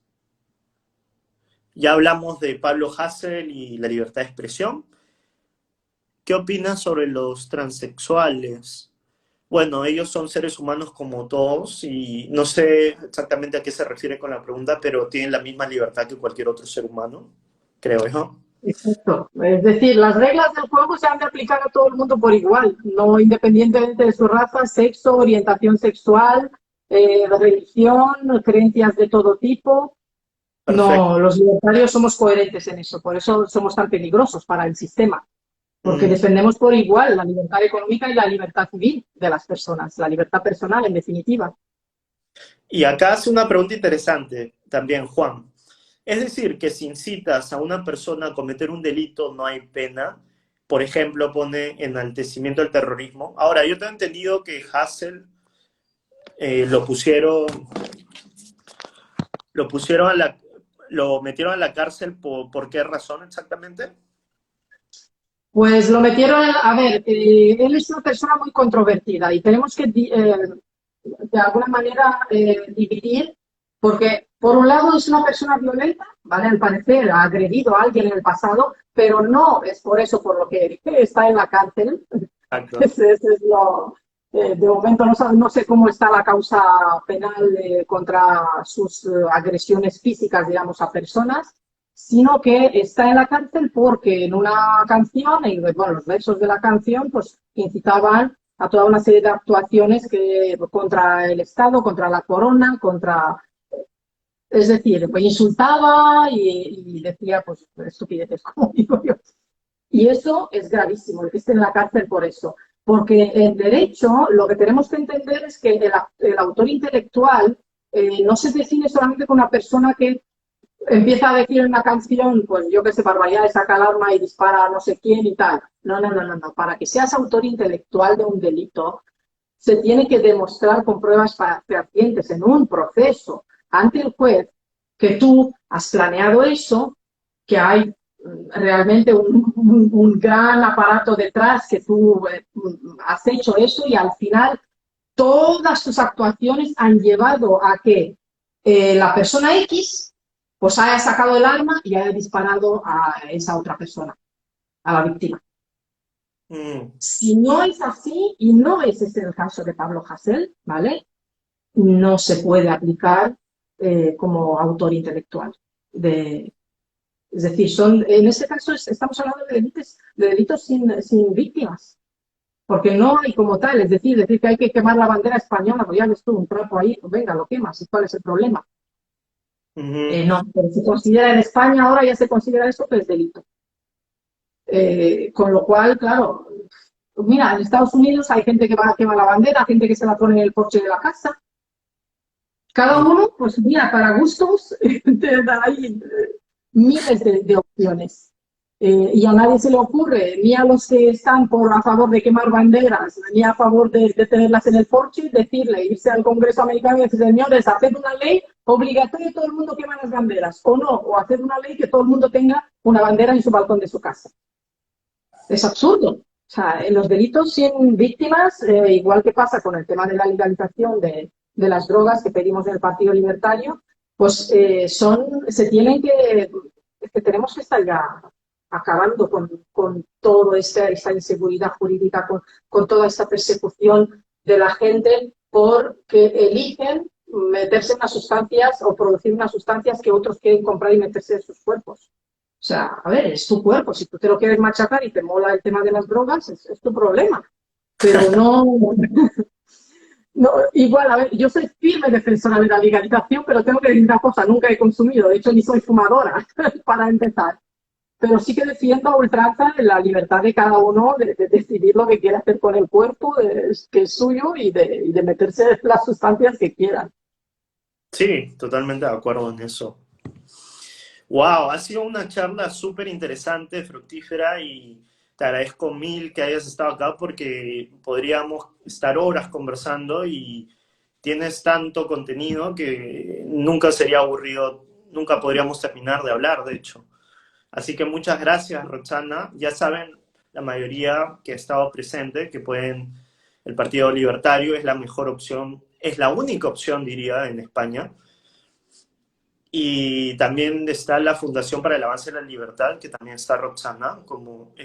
Speaker 1: Ya hablamos de Pablo Hasél y la libertad de expresión. ¿Qué opinas sobre los transexuales? Bueno, ellos son seres humanos como todos y no sé exactamente a qué se refiere con la pregunta, pero tienen la misma libertad que cualquier otro ser humano, creo yo.
Speaker 2: Exacto. Es decir, las reglas del juego se han de aplicar a todo el mundo por igual, no independientemente de su raza, sexo, orientación sexual, religión, creencias de todo tipo.
Speaker 1: Perfecto.
Speaker 2: No, los libertarios somos coherentes en eso, por eso somos tan peligrosos para el sistema, porque
Speaker 1: Mm.
Speaker 2: defendemos por igual la libertad económica y la libertad civil de las personas, la libertad personal en definitiva.
Speaker 1: Y acá hace una pregunta interesante también, Juan. Es decir, que si incitas a una persona a cometer un delito, no hay pena. Por ejemplo, pone enaltecimiento del terrorismo. Ahora, yo tengo entendido que Hassel lo pusieron lo metieron a la cárcel ¿por qué razón exactamente?
Speaker 2: Pues lo metieron, a ver, él es una persona muy controvertida y tenemos que de alguna manera dividir, porque por un lado es una persona violenta, ¿vale? Al parecer ha agredido a alguien en el pasado, pero no es por eso por lo que está en la cárcel.
Speaker 1: Exacto.
Speaker 2: Ese es de momento no sé cómo está la causa penal contra sus agresiones físicas, digamos, a personas, sino que está en la cárcel porque en una canción, y bueno, los versos de la canción, pues incitaban a toda una serie de actuaciones contra el Estado, contra la corona, es decir, pues insultaba y decía pues estupideces, como digo yo. Y eso es gravísimo, el que esté en la cárcel por eso. Porque en derecho lo que tenemos que entender es que el autor intelectual no se define solamente con una persona que empieza a decir en una canción, pues yo que sé, barbaridades, saca el arma y dispara a no sé quién y tal. No, no, no, no, no. Para que seas autor intelectual de un delito, se tiene que demostrar con pruebas fehacientes en un proceso ante el juez que tú has planeado eso, que hay realmente un gran aparato detrás, que tú has hecho eso y al final todas tus actuaciones han llevado a que la persona X pues haya sacado el arma y haya disparado a esa otra persona, a la víctima.
Speaker 1: Mm.
Speaker 2: Si no es así, y no es ese el caso de Pablo Hasél, ¿vale? No se puede aplicar como autor intelectual. Es decir, en este caso estamos hablando de delitos sin víctimas, porque no hay como tal, es decir que hay que quemar la bandera española, pues ya ves tú un trapo ahí, pues venga, lo quemas, ¿y cuál es el problema?
Speaker 1: Ujú.
Speaker 2: No, pero se considera en España, ahora ya se considera eso que es delito. Con lo cual, claro, mira, en Estados Unidos hay gente que va a quemar la bandera, gente que se la pone en el porche de la casa. Cada
Speaker 1: Mm.
Speaker 2: uno, pues mira, para gustos, hay miles de opciones. Y a nadie se le ocurre, ni a los que están a favor de quemar banderas, ni a favor de tenerlas en el porche, decirle, irse al Congreso americano y decir, señores, haced una ley obligatoria y todo el mundo quema las banderas, o no, o hacer una ley que todo el mundo tenga una bandera en su balcón de su casa. Es absurdo. sea, los delitos sin víctimas, igual que pasa con el tema de la legalización de las drogas que pedimos en el Partido Libertario, pues se tienen que tenemos que estar ya acabando con toda esta inseguridad jurídica, con toda esta persecución de la gente porque eligen meterse en unas sustancias o producir unas sustancias que otros quieren comprar y meterse en sus cuerpos. O sea, a ver, es tu cuerpo. Si tú te lo quieres machacar y te mola el tema de las drogas, es tu problema. Pero no, no, igual, a ver, yo soy firme defensora de la legalización, pero tengo que decir una cosa, nunca he consumido, de hecho ni soy fumadora, para empezar. Pero sí que defiendo a ultranza la libertad de cada uno de decidir lo que quiere hacer con el cuerpo, que es suyo, y de meterse las sustancias que quieran.
Speaker 1: Sí, totalmente de acuerdo en eso. Wow, ha sido una charla súper interesante, fructífera y te agradezco mil que hayas estado acá porque podríamos estar horas conversando y tienes tanto contenido que nunca sería aburrido, nunca podríamos terminar de hablar, de hecho. Así que muchas gracias, Roxana. Ya saben, la mayoría que ha estado presente, que el Partido Libertario es la mejor opción, es la única opción, diría, en España. Y también está la Fundación para el Avance de la Libertad, que también está Roxana como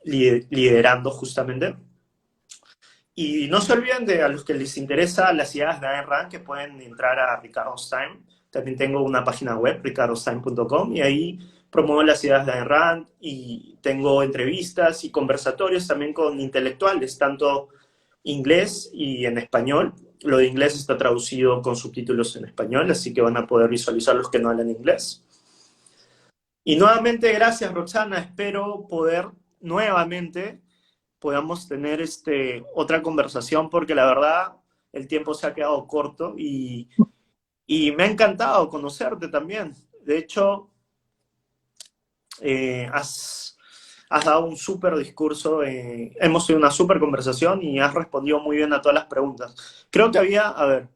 Speaker 1: liderando justamente. Y no se olviden de a los que les interesa las ideas de Ayn Rand, que pueden entrar a Ricardo Stein. También tengo una página web, ricardostein.com, y ahí promuevo las ideas de Ayn Rand y tengo entrevistas y conversatorios también con intelectuales, tanto inglés y en español. Lo de inglés está traducido con subtítulos en español, así que van a poder visualizar los que no hablan inglés. Y nuevamente, gracias, Roxana. Espero poder nuevamente podamos tener otra conversación porque la verdad el tiempo se ha quedado corto y me ha encantado conocerte también. De hecho, has dado un súper discurso, hemos tenido una súper conversación y has respondido muy bien a todas las preguntas. Creo que había, a ver.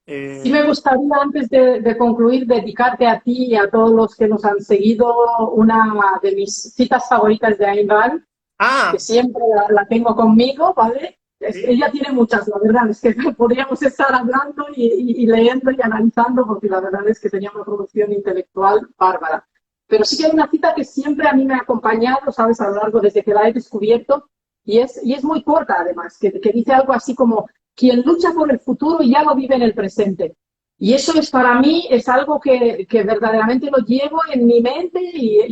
Speaker 2: Sí me gustaría, antes de concluir, dedicarte a ti y a todos los que nos han seguido una de mis citas favoritas de Ayn Rand, que
Speaker 1: Ah,
Speaker 2: siempre la tengo conmigo, ¿vale?
Speaker 1: sí,
Speaker 2: Ella tiene muchas, la verdad, es que podríamos estar hablando y leyendo y analizando, porque la verdad es que tenía una producción intelectual bárbara. Pero sí que hay una cita que siempre a mí me ha acompañado, ¿sabes?, a lo largo desde que la he descubierto, y es muy corta además, que dice algo así como, quien lucha por el futuro ya lo vive en el presente. Y eso es para mí, es algo que verdaderamente lo llevo en mi mente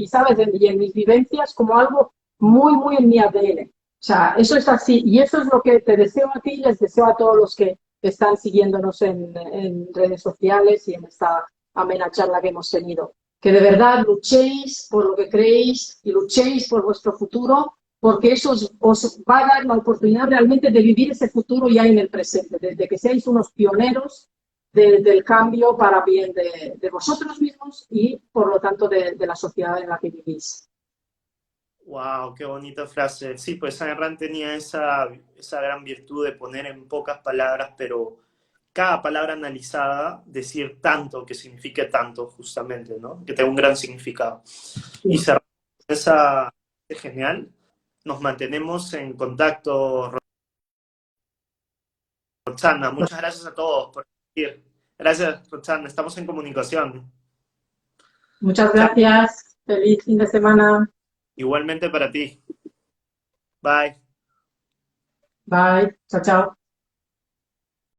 Speaker 2: ¿sabes?, y en mis vivencias como algo muy, muy en mi ADN. O sea, eso es así. Y eso es lo que te deseo a ti y les deseo a todos los que están siguiéndonos en redes sociales y en esta amena charla que hemos tenido. Que de verdad luchéis por lo que creéis y luchéis por vuestro futuro, porque eso os va a dar la oportunidad realmente de vivir ese futuro ya en el presente, desde que seáis unos pioneros del cambio para bien de vosotros mismos y, por lo tanto, de la sociedad en la que vivís.
Speaker 1: wow, qué bonita frase. Sí, pues Ayn Rand tenía esa gran virtud de poner en pocas palabras, pero cada palabra analizada, decir tanto, que signifique tanto, justamente, ¿no? Que tenga un gran significado. Y
Speaker 2: Sí.
Speaker 1: cerrando esa es genial. Nos mantenemos en contacto, Roxana. Muchas gracias a todos por seguir. Gracias, Roxana. Estamos en comunicación.
Speaker 2: Muchas
Speaker 1: Chao.
Speaker 2: gracias. Feliz fin de semana.
Speaker 1: Igualmente para ti. Bye.
Speaker 2: Bye. Chao, chao.